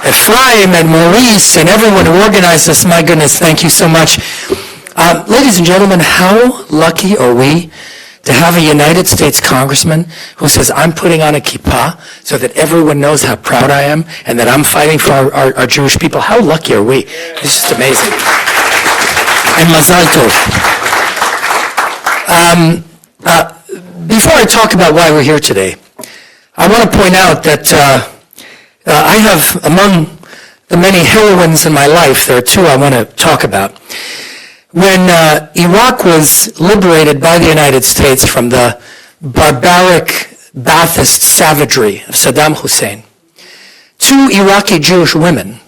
Ephraim and Maurice and everyone who organized this, my goodness, thank you so much. Ladies and gentlemen, how lucky are we to have a United States congressman who says, I'm putting on a kippah so that everyone knows how proud I am and that I'm fighting for our Jewish people. How lucky are we? It's just amazing. And mazal tov. Before I talk about why we're here today, I want to point out that I have, among the many heroines in my life, there are 2 I want to talk about. When Iraq was liberated by the United States from the barbaric Ba'athist savagery of Saddam Hussein, 2 Iraqi Jewish women,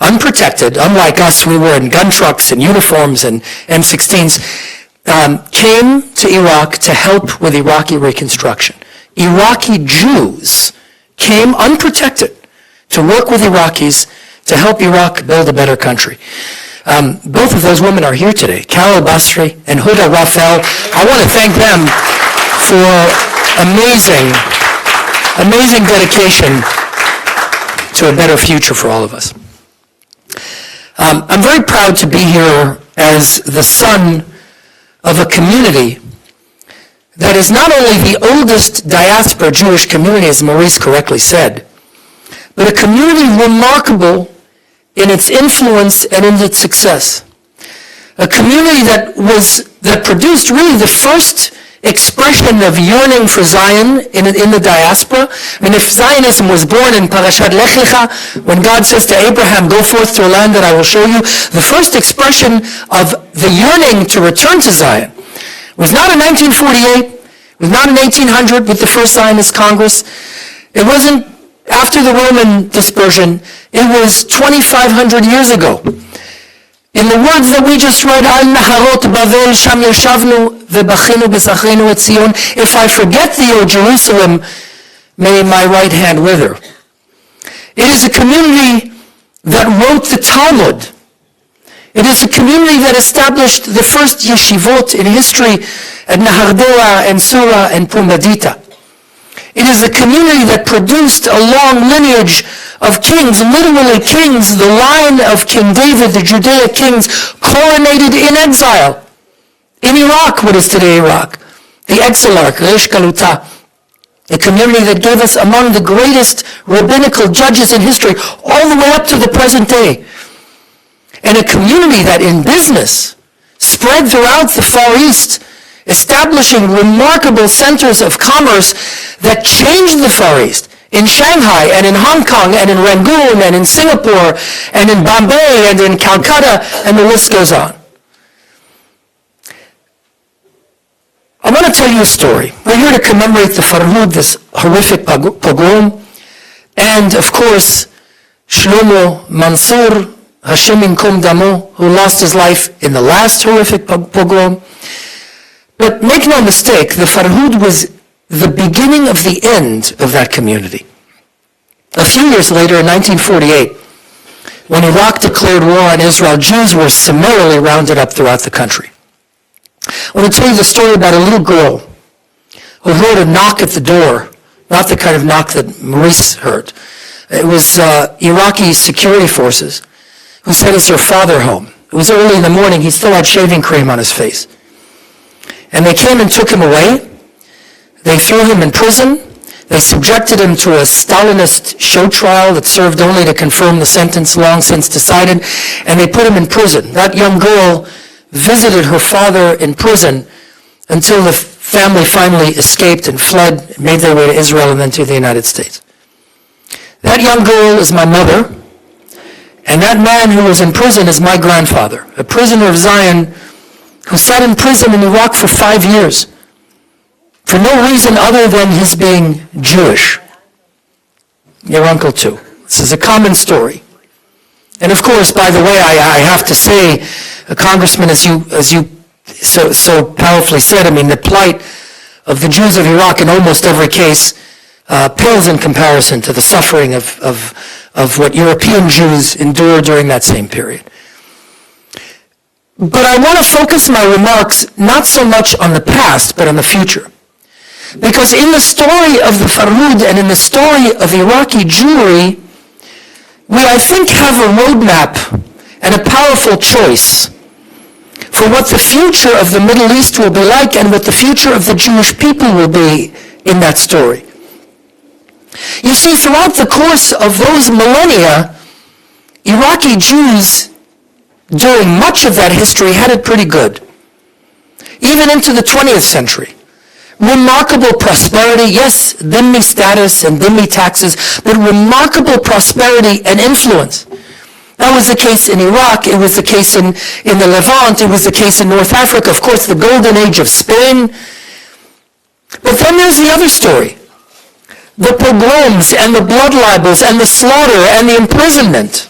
unprotected, unlike us, we were in gun trucks and uniforms and M16s, came to Iraq to help with Iraqi reconstruction. Iraqi Jews came unprotected to work with Iraqis to help Iraq build a better country. Both of those women are here today, Carol Basri and Huda Rafael. I want to thank them for amazing dedication to a better future for all of us. I'm very proud to be here as the son of a community that is not only the oldest diaspora Jewish community, as Maurice correctly said, but a community remarkable in its influence and in its success. A community that produced really the first expression of yearning for Zion in the diaspora. I mean, if Zionism was born in Parashat Lech Lecha, when God says to Abraham, go forth to a land that I will show you, the first expression of the yearning to return to Zion was not in 1948, it was not in 1800 with the first Zionist Congress, it wasn't after the Roman dispersion, it was 2,500 years ago. In the words that we just read, Al Naharot Bavel Sham Yeshavnu Vebachinu B'Sachrenu Et Zion, if I forget thee, O Jerusalem, may my right hand wither. It is a community that wrote the Talmud. It is a community that established the first yeshivot in history at Nahardea and Sura and Pumbedita. It is a community that produced a long lineage of kings, literally kings, the line of King David, the Judaic kings, coronated in exile in Iraq, what is today Iraq. The exilarch, Reish Galuta, a community that gave us among the greatest rabbinical judges in history, all the way up to the present day. And a community that in business spread throughout the Far East, establishing remarkable centers of commerce that changed the Far East, in Shanghai and in Hong Kong and in Rangoon and in Singapore and in Bombay and in Calcutta, and the list goes on. I want to tell you a story. We're here to commemorate the Farhud, this horrific pogrom, and of course, Shlomo Mantzur, Hashem Yinkom Damo, who lost his life in the last horrific pogrom. But But make no mistake, the Farhud was the beginning of the end of that community. A few years later, in 1948, when Iraq declared war on Israel, Jews were summarily rounded up throughout the country. I want to tell you the story about a little girl who heard a knock at the door, not the kind of knock that Maurice heard. It was Iraqi security forces who said, "Is your father home?" It was early in the morning. He still had shaving cream on his face. And they came and took him away. They threw him in prison. They subjected him to a Stalinist show trial that served only to confirm the sentence long since decided, and they put him in prison. That young girl visited her father in prison until the family finally escaped and fled, made their way to Israel and then to the United States. That young girl is my mother, and that man who was in prison is my grandfather, a prisoner of Zion who sat in prison in Iraq for 5 years for no reason other than his being Jewish. Your uncle too. This is a common story. And of course, by the way, I have to say, Congressman, as you so powerfully said, I mean, the plight of the Jews of Iraq in almost every case pales in comparison to the suffering of what European Jews endured during that same period. But I want to focus my remarks not so much on the past, but on the future. Because in the story of the Farhud and in the story of Iraqi Jewry, we, I think, have a roadmap and a powerful choice for what the future of the Middle East will be like and what the future of the Jewish people will be in that story. You see, throughout the course of those millennia, Iraqi Jews, during much of that history, had it pretty good. Even into the 20th century. Remarkable prosperity, yes, dhimmi status and dhimmi taxes, but remarkable prosperity and influence. That was the case in Iraq, it was the case in the Levant, it was the case in North Africa, of course, the golden age of Spain. But then there's the other story. The pogroms and the blood libels and the slaughter and the imprisonment.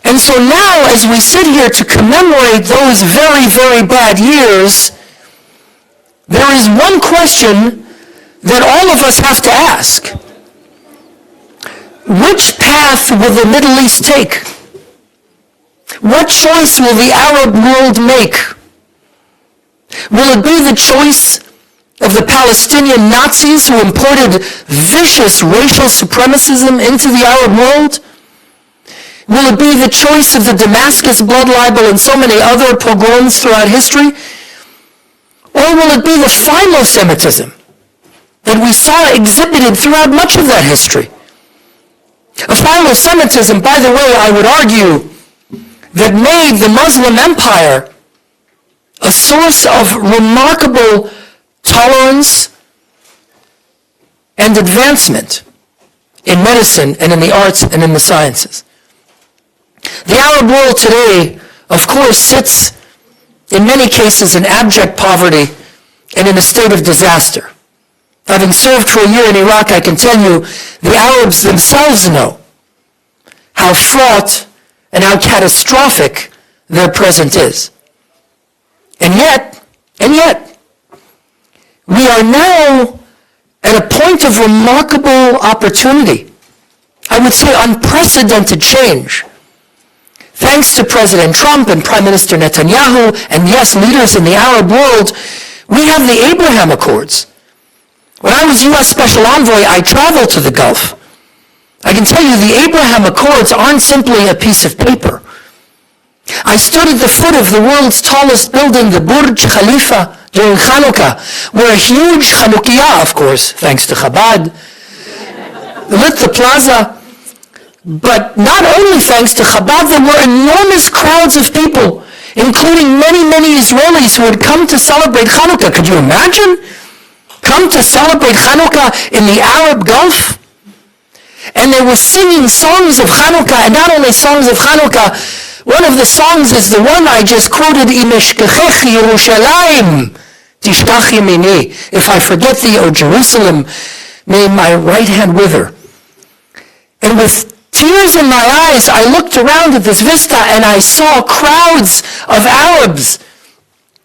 And so now, as we sit here to commemorate those very, very bad years, there is one question that all of us have to ask. Which path will the Middle East take? What choice will the Arab world make? Will it be the choice of the Palestinian Nazis who imported vicious racial supremacism into the Arab world? Will it be the choice of the Damascus blood libel and so many other pogroms throughout history? Or will it be the Philo-Semitism that we saw exhibited throughout much of that history? A Philo-Semitism, by the way, I would argue, that made the Muslim empire a source of remarkable tolerance and advancement in medicine and in the arts and in the sciences. The Arab world today, of course, sits in many cases in abject poverty and in a state of disaster. Having served for a year in Iraq, I can tell you the Arabs themselves know how fraught and how catastrophic their present is. And yet, we are now at a point of remarkable opportunity. I would say unprecedented change. Thanks to President Trump and Prime Minister Netanyahu, and yes, leaders in the Arab world, we have the Abraham Accords. When I was U.S. Special Envoy, I traveled to the Gulf. I can tell you the Abraham Accords aren't simply a piece of paper. I stood at the foot of the world's tallest building, the Burj Khalifa, during Hanukkah, where a huge Chanukiah, of course, thanks to Chabad, lit the plaza. But not only thanks to Chabad, there were enormous crowds of people, including many, many Israelis who had come to celebrate Hanukkah. Could you imagine? Come to celebrate Hanukkah in the Arab Gulf? And they were singing songs of Hanukkah, and not only songs of Hanukkah, one of the songs is the one I just quoted, Im eshkechech Yerushalayim tishkach yamini. If I forget thee, O Jerusalem, may my right hand wither. And with tears in my eyes, I looked around at this vista and I saw crowds of Arabs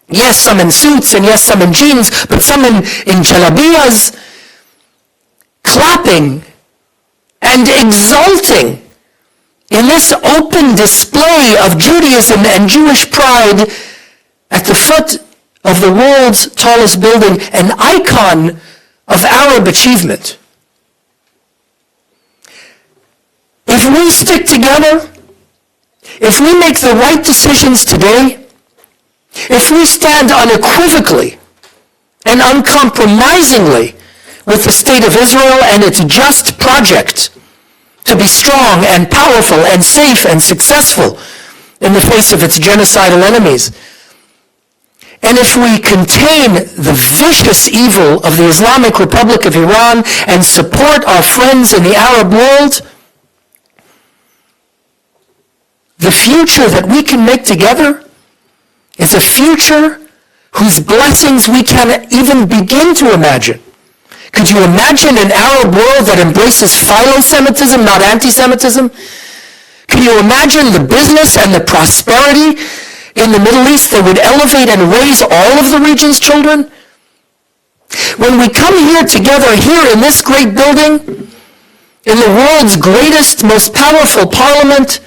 Yes, some in suits, and yes, some in jeans, but some in jalabiyas, clapping and exulting in this open display of Judaism and Jewish pride at the foot of the world's tallest building, an icon of Arab achievement. If we stick together, if we make the right decisions today, if we stand unequivocally and uncompromisingly with the state of Israel and its just project to be strong and powerful and safe and successful in the face of its genocidal enemies, and if we contain the vicious evil of the Islamic Republic of Iran and support our friends in the Arab world, the future that we can make together is a future whose blessings we can't even begin to imagine. Could you imagine an Arab world that embraces philo-Semitism, not anti-Semitism? Can you imagine the business and the prosperity in the Middle East that would elevate and raise all of the region's children? When we come here together, here in this great building, in the world's greatest, most powerful parliament,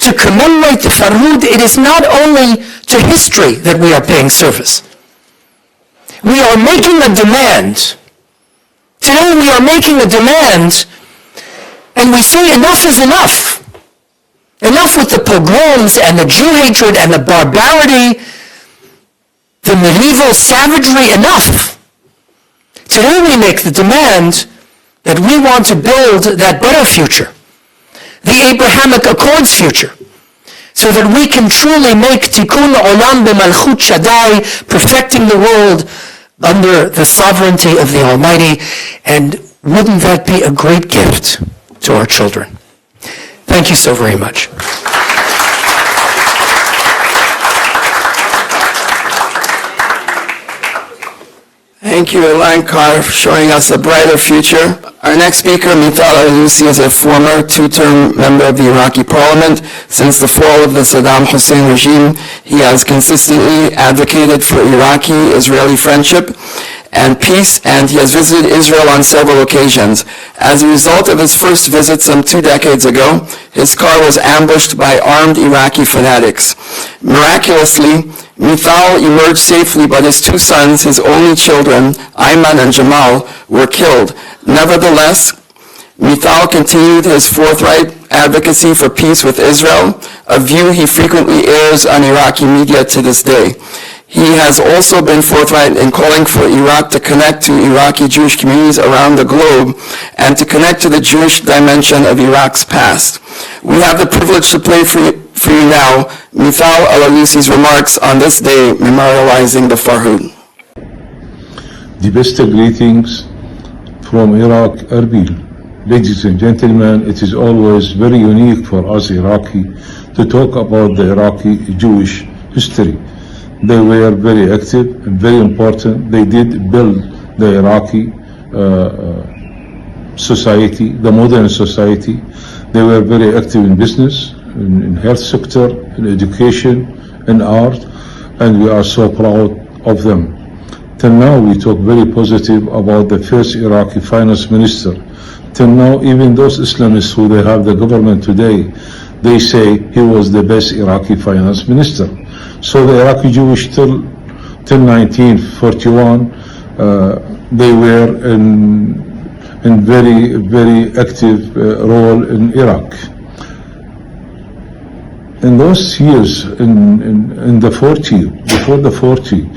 to commemorate the Farhud, it is not only to history that we are paying service. We are making a demand. Today we are making a demand, and we say enough is enough. Enough with the pogroms and the Jew hatred and the barbarity, the medieval savagery, enough. Today we make the demand that we want to build that better future, the Abrahamic Accords future, so that we can truly make tikkun olam b'malchut Shaddai, perfecting the world under the sovereignty of the Almighty. And wouldn't that be a great gift to our children? Thank you so very much. Thank you, Elan Carr, for showing us a brighter future. Our next speaker, Mital Al-Lusi, is a former two-term member of the Iraqi parliament. Since the fall of the Saddam Hussein regime, he has consistently advocated for Iraqi-Israeli friendship and peace, and he has visited Israel on several occasions. As a result of his first visit some 2 decades ago, his car was ambushed by armed Iraqi fanatics. Miraculously, Mital emerged safely, but his 2 sons, his only children, Ayman and Jamal, were killed. Nevertheless, Mital continued his forthright advocacy for peace with Israel, a view he frequently airs on Iraqi media to this day. He has also been forthright in calling for Iraq to connect to Iraqi Jewish communities around the globe and to connect to the Jewish dimension of Iraq's past. We have the privilege to play for you now Mital Al-Lusi's remarks on this day memorializing the Farhud. The best greetings from Iraq, Erbil. Ladies and gentlemen, it is always very unique for us Iraqi to talk about the Iraqi Jewish history. They were very active and very important. They did build the Iraqi society, the modern society. They were very active in business, in health sector, in education, in art, and we are so proud of them. Till now, we talk very positive about the first Iraqi finance minister. Till now, even those Islamists who they have the government today, they say he was the best Iraqi finance minister. So the Iraqi Jewish till 1941, they were in very, very active role in Iraq. In those years, in the 40, before the 40,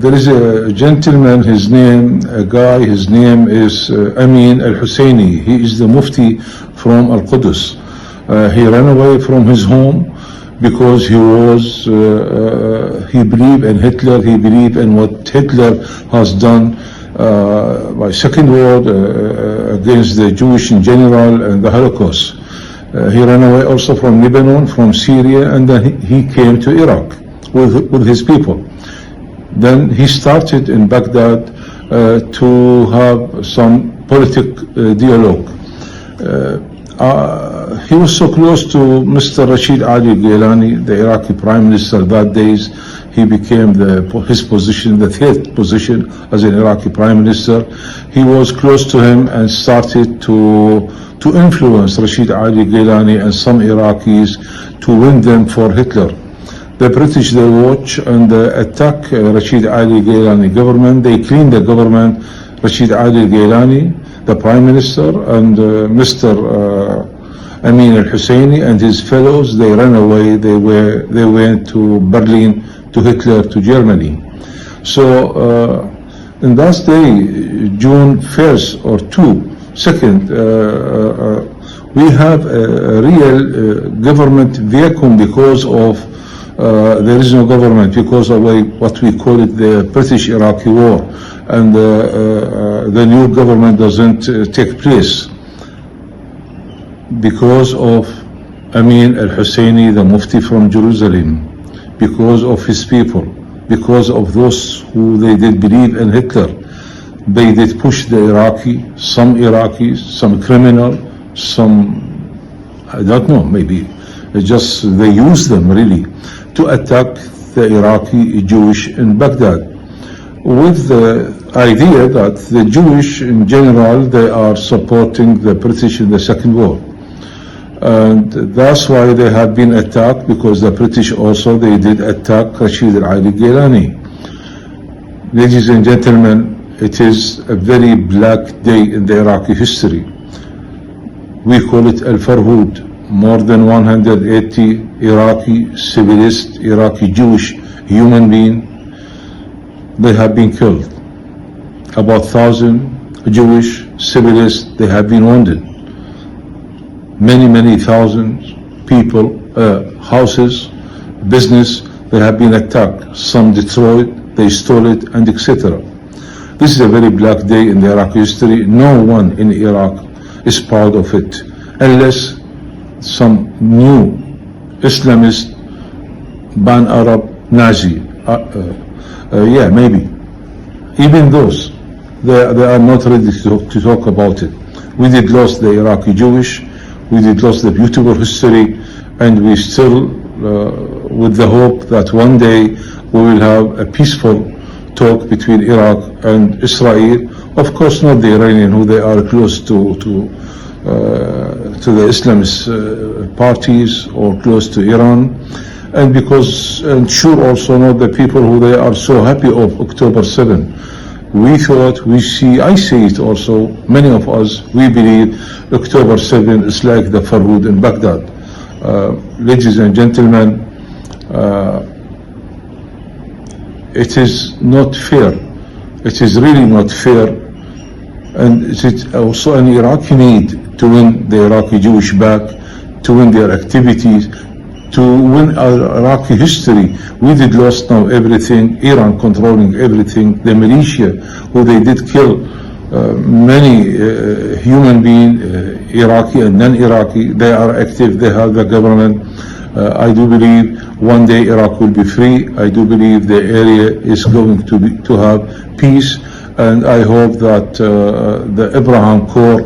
there is a gentleman, his name is Amin al-Husseini. He is the Mufti from Al-Qudus. He ran away from his home because he believed in Hitler, he believed in what Hitler has done by Second War against the Jewish in general and the Holocaust. He ran away also from Lebanon, from Syria, and then he came to Iraq with his people. Then he started in Baghdad to have some political dialogue. he was so close to Mr. Rashid Ali Gailani, the Iraqi Prime Minister that days. He became his position, the third position as an Iraqi Prime Minister. He was close to him and started to influence Rashid Ali Gailani and some Iraqis to win them for Hitler. The British, they watch and attack Rashid Ali Gailani government. They clean the government, Rashid Ali Gailani, the Prime Minister, and Mr. Amin al-Husseini and his fellows. They ran away. They went to Berlin, to Hitler, to Germany. So in that day, June 1st or 2nd, we have a real government vacuum because of there is no government because of what we call it the British-Iraqi war, and the new government doesn't take place because of Amin al-Husseini, the Mufti from Jerusalem, because of his people, because of those who they did believe in Hitler. They did push the some Iraqis, some criminal, some, I don't know, maybe just they used them really to attack the Iraqi Jewish in Baghdad, with the idea that the Jewish in general, they are supporting the British in the Second War. And that's why they have been attacked, because the British also, they did attack Rashid Ali Gailani. Ladies and gentlemen, it is a very black day in the Iraqi history. We call it Al-Farhud. More than 180 Iraqi civilists, Iraqi Jewish human beings, they have been killed. About 1,000 Jewish civilists, they have been wounded. Many thousands people, houses, business, they have been attacked. Some destroyed, they stole it, and etc. This is a very black day in the Iraqi history. No one in Iraq is proud of it, unless some new Islamist, Pan-Arab, Nazi, yeah, maybe. Even those, they are not ready to talk about it. We did lose the Iraqi Jewish, we did lose the beautiful history, and we still, with the hope that one day we will have a peaceful talk between Iraq and Israel. Of course, not the Iranian, who they are close to the Islamist parties or close to Iran, and sure also not the people who they are so happy of October 7. We thought, I see it also, many of us, we believe October 7 is like the Farhud in Baghdad. Ladies and gentlemen, it is not fair. It is really not fair, and it is also an Iraqi need to win the Iraqi Jewish back, to win their activities, to win our Iraqi history. We did lost now everything, Iran controlling everything, the militia, who they did kill many human beings, Iraqi and non-Iraqi. They are active, they have the government. I do believe one day Iraq will be free. I do believe the area is going to have peace, and I hope that the Abraham Corps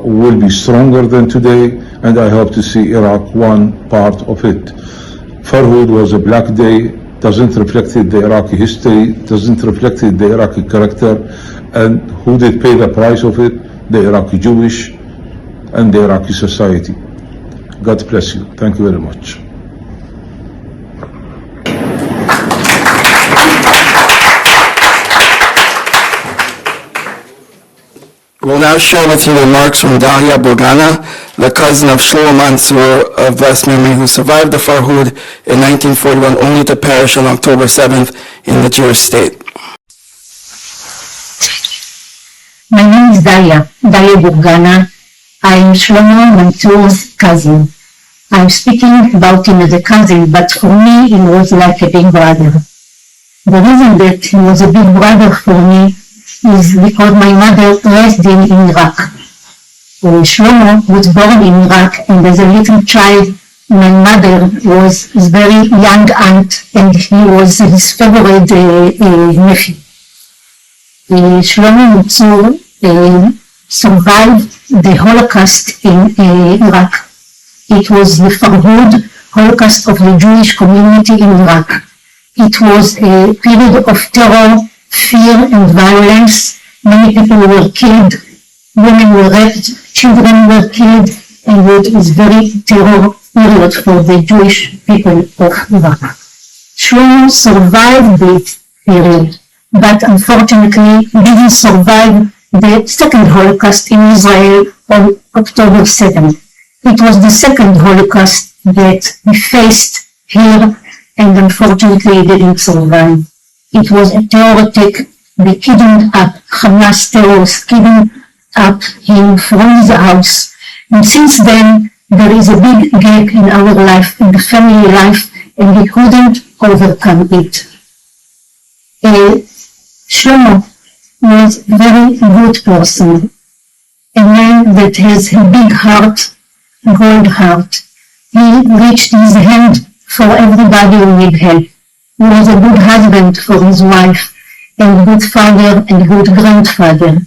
will be stronger than today, and I hope to see Iraq one part of it. Farhud was a black day, doesn't reflect the Iraqi history, doesn't reflect the Iraqi character, and who did pay the price of it? The Iraqi Jewish and the Iraqi society. God bless you. Thank you very much. We'll now share with you remarks from Dalia Bogana, the cousin of Shlomo Mantzur of blessed memory, who survived the Farhud in 1941, only to perish on October 7th in the Jewish state. My name is Dalia Bogana. I'm Shlomo Mantzur's cousin. I'm speaking about him as a cousin, but for me, he was like a big brother. The reason that he was a big brother for me is because my mother raised him in Iraq. Shlomo was born in Iraq, and as a little child, my mother was his very young aunt, and he was his favorite nephew. Shlomo Mantzur survived the Holocaust in Iraq. It was the Farhud Holocaust of the Jewish community in Iraq. It was a period of terror, fear, and violence. Many people were killed, women were raped, children were killed, and it was very terror period for the Jewish people of Iraq. Shlomo survived this period, but unfortunately didn't survive the second Holocaust in Israel on October 7th. It was the second Holocaust that we faced here, and unfortunately didn't survive. It was a terror attack. They kidnapped Hamas terrorists, kidnapped him from his house. And since then, there is a big gap in our life, in the family life, and we couldn't overcome it. Shlomo was a very good person, a man that has a big heart, a gold heart. He reached his hand for everybody who needed help. He was a good husband for his wife, and a good father and a good grandfather.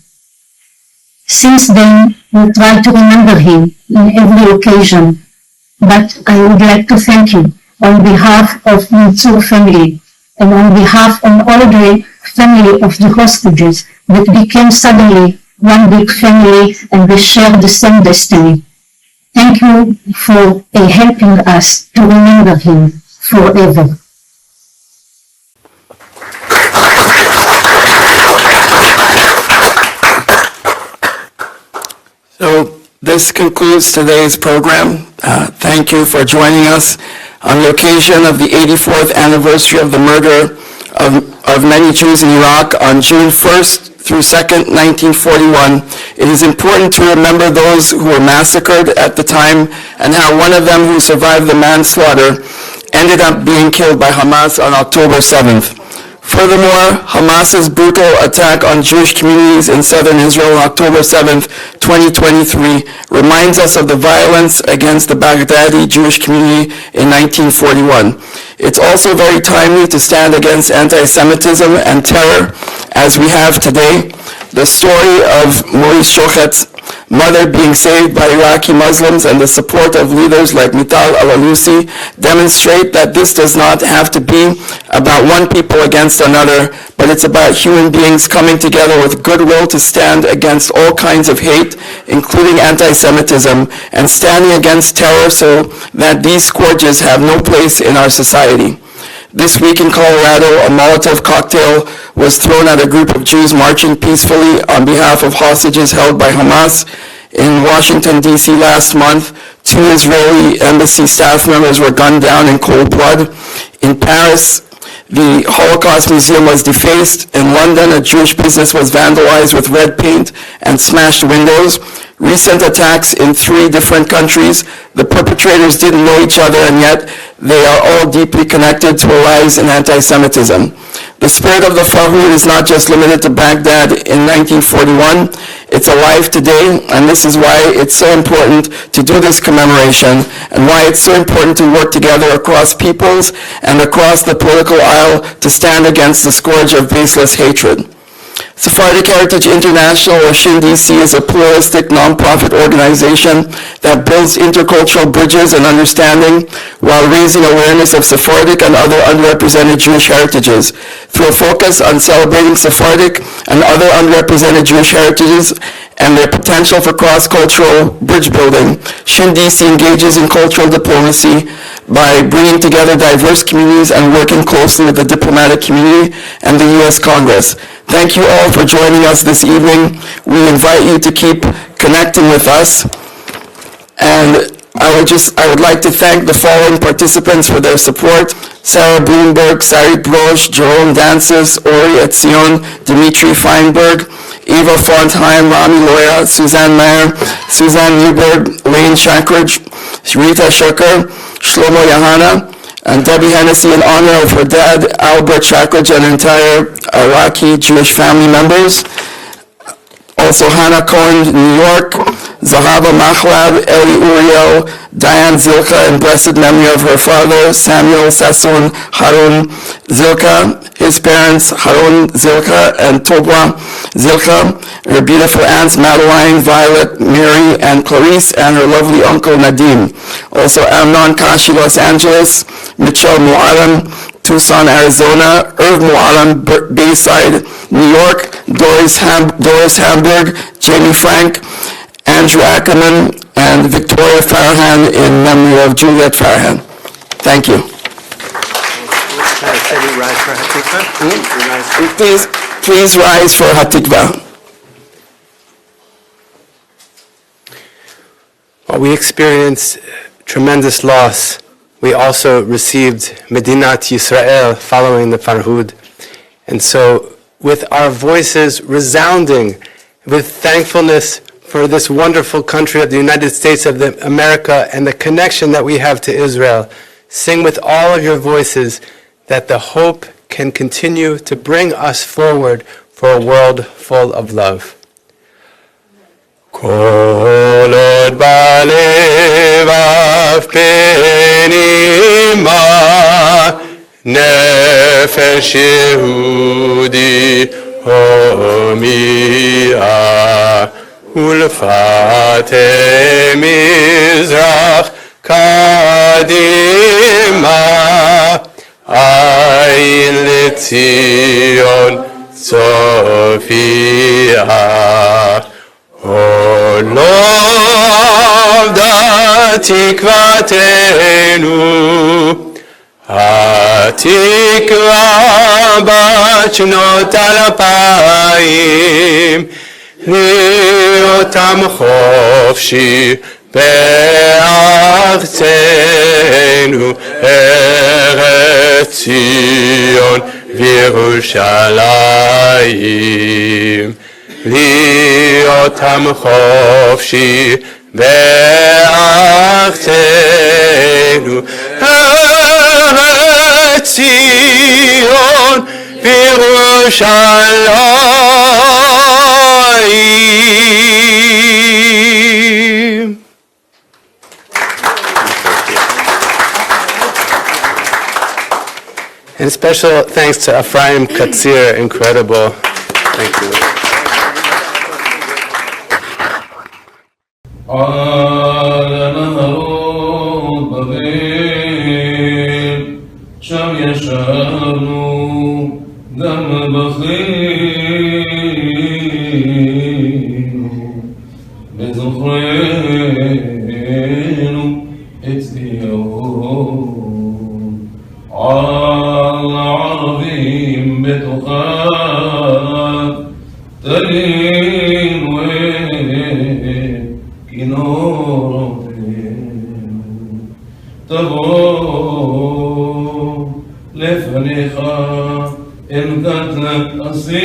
Since then, we try to remember him in every occasion, but I would like to thank you on behalf of Mantzur family and on behalf of all the family of the hostages that became suddenly one big family and we share the same destiny. Thank you for helping us to remember him forever. So this concludes today's program. Thank you for joining us on the occasion of the 84th anniversary of the murder of many Jews in Iraq on June 1st through 2nd, 1941. It is important to remember those who were massacred at the time and how one of them who survived the manslaughter ended up being killed by Hamas on October 7th. Furthermore, Hamas's brutal attack on Jewish communities in southern Israel on October 7th, 2023 reminds us of the violence against the Baghdad Jewish community in 1941. It's also very timely to stand against anti-Semitism and terror as we have today. The story of Maurice Shochet's mother being saved by Iraqi Muslims and the support of leaders like Mital al-Alusi demonstrate that this does not have to be about one people against another, but it's about human beings coming together with goodwill to stand against all kinds of hate, including anti-Semitism, and standing against terror so that these scourges have no place in our society. This week in Colorado, a Molotov cocktail was thrown at a group of Jews marching peacefully on behalf of hostages held by Hamas. In Washington, D.C. last month, 2 Israeli embassy staff members were gunned down in cold blood. In Paris, the Holocaust Museum was defaced. In London, a Jewish business was vandalized with red paint and smashed windows. Recent attacks in 3 different countries. The perpetrators didn't know each other, and yet they are all deeply connected to a rise in anti-Semitism. The spirit of the Farhud is not just limited to Baghdad in 1941. It's alive today, and this is why it's so important to do this commemoration and why it's so important to work together across peoples and across the political aisle to stand against the scourge of baseless hatred. Sephardic Heritage International, or SHIN DC, is a pluralistic nonprofit organization that builds intercultural bridges and understanding while raising awareness of Sephardic and other underrepresented Jewish heritages. Through a focus on celebrating Sephardic and other underrepresented Jewish heritages and their potential for cross-cultural bridge building, SHIN DC engages in cultural diplomacy by bringing together diverse communities and working closely with the diplomatic community and the U.S. Congress. Thank you all for joining us this evening. We invite you to keep connecting with us. And I would like to thank the following participants for their support: Sarah Bloomberg, Sarit Brosh, Jerome Dances, Ori Etzion, Dimitri Feinberg, Eva Fontheim, Rami Loya, Suzanne Mayer, Suzanne Newberg, Lane Shankridge, Rita Shuker, Shlomo Yahana, and Debbie Hennessy in honor of her dad, Albert Shackridge, and entire Iraqi Jewish family members. Also Hannah Cohen, New York, Zahava Machlab, Eli Uriel, Diane Zilka, in blessed memory of her father, Samuel Sassoon Harun Zilka, his parents, Harun Zilka and Tobwa Zilka, her beautiful aunts, Madeline, Violet, Mary, and Clarice, and her lovely uncle, Nadim. Also, Amnon Kashi, Los Angeles, Mitchell Mu'alam, Tucson, Arizona, Irv Mu'alam, Bayside, New York, Doris Hamburg, Jamie Frank, Andrew Ackerman, and Victoria Farhan in memory of Juliet Farhan. Thank you. Please rise for Hatikvah. While we experienced tremendous loss, we also received Medinat Yisrael following the Farhud. And so, with our voices resounding with thankfulness for this wonderful country of the United States of America and the connection that we have to Israel, sing with all of your voices that the hope can continue to bring us forward for a world full of love. Kol od balev av penima nefesh Yehudi homiah ulfate mizrach kadima ayin letzion tzofiyah Olov tikvatenu, hatikva bat shnot alpayim, liotam chofshi be'artzenu, Eretz Zion v'Yerushalayim. Liotam chofshi be'artzenu Eretz Zion v'Yerushalayim. And special thanks to Ephraim Katzir, incredible. Thank you. على نهر بغير شم يشهر دم بخير بزخرين اتيون على عربين بتقات تلين תבוא לפניך אל קטלת עשינו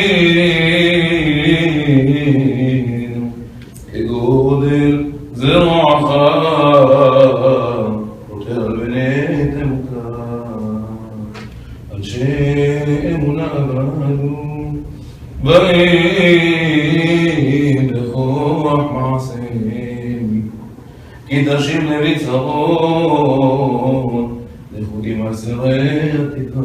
כגודל זרועך רוטר בני תמותה אנשי אמונה אברנו באים בכוח מעשיהם כי תשיב לביצרון לכודים על סרט תקרא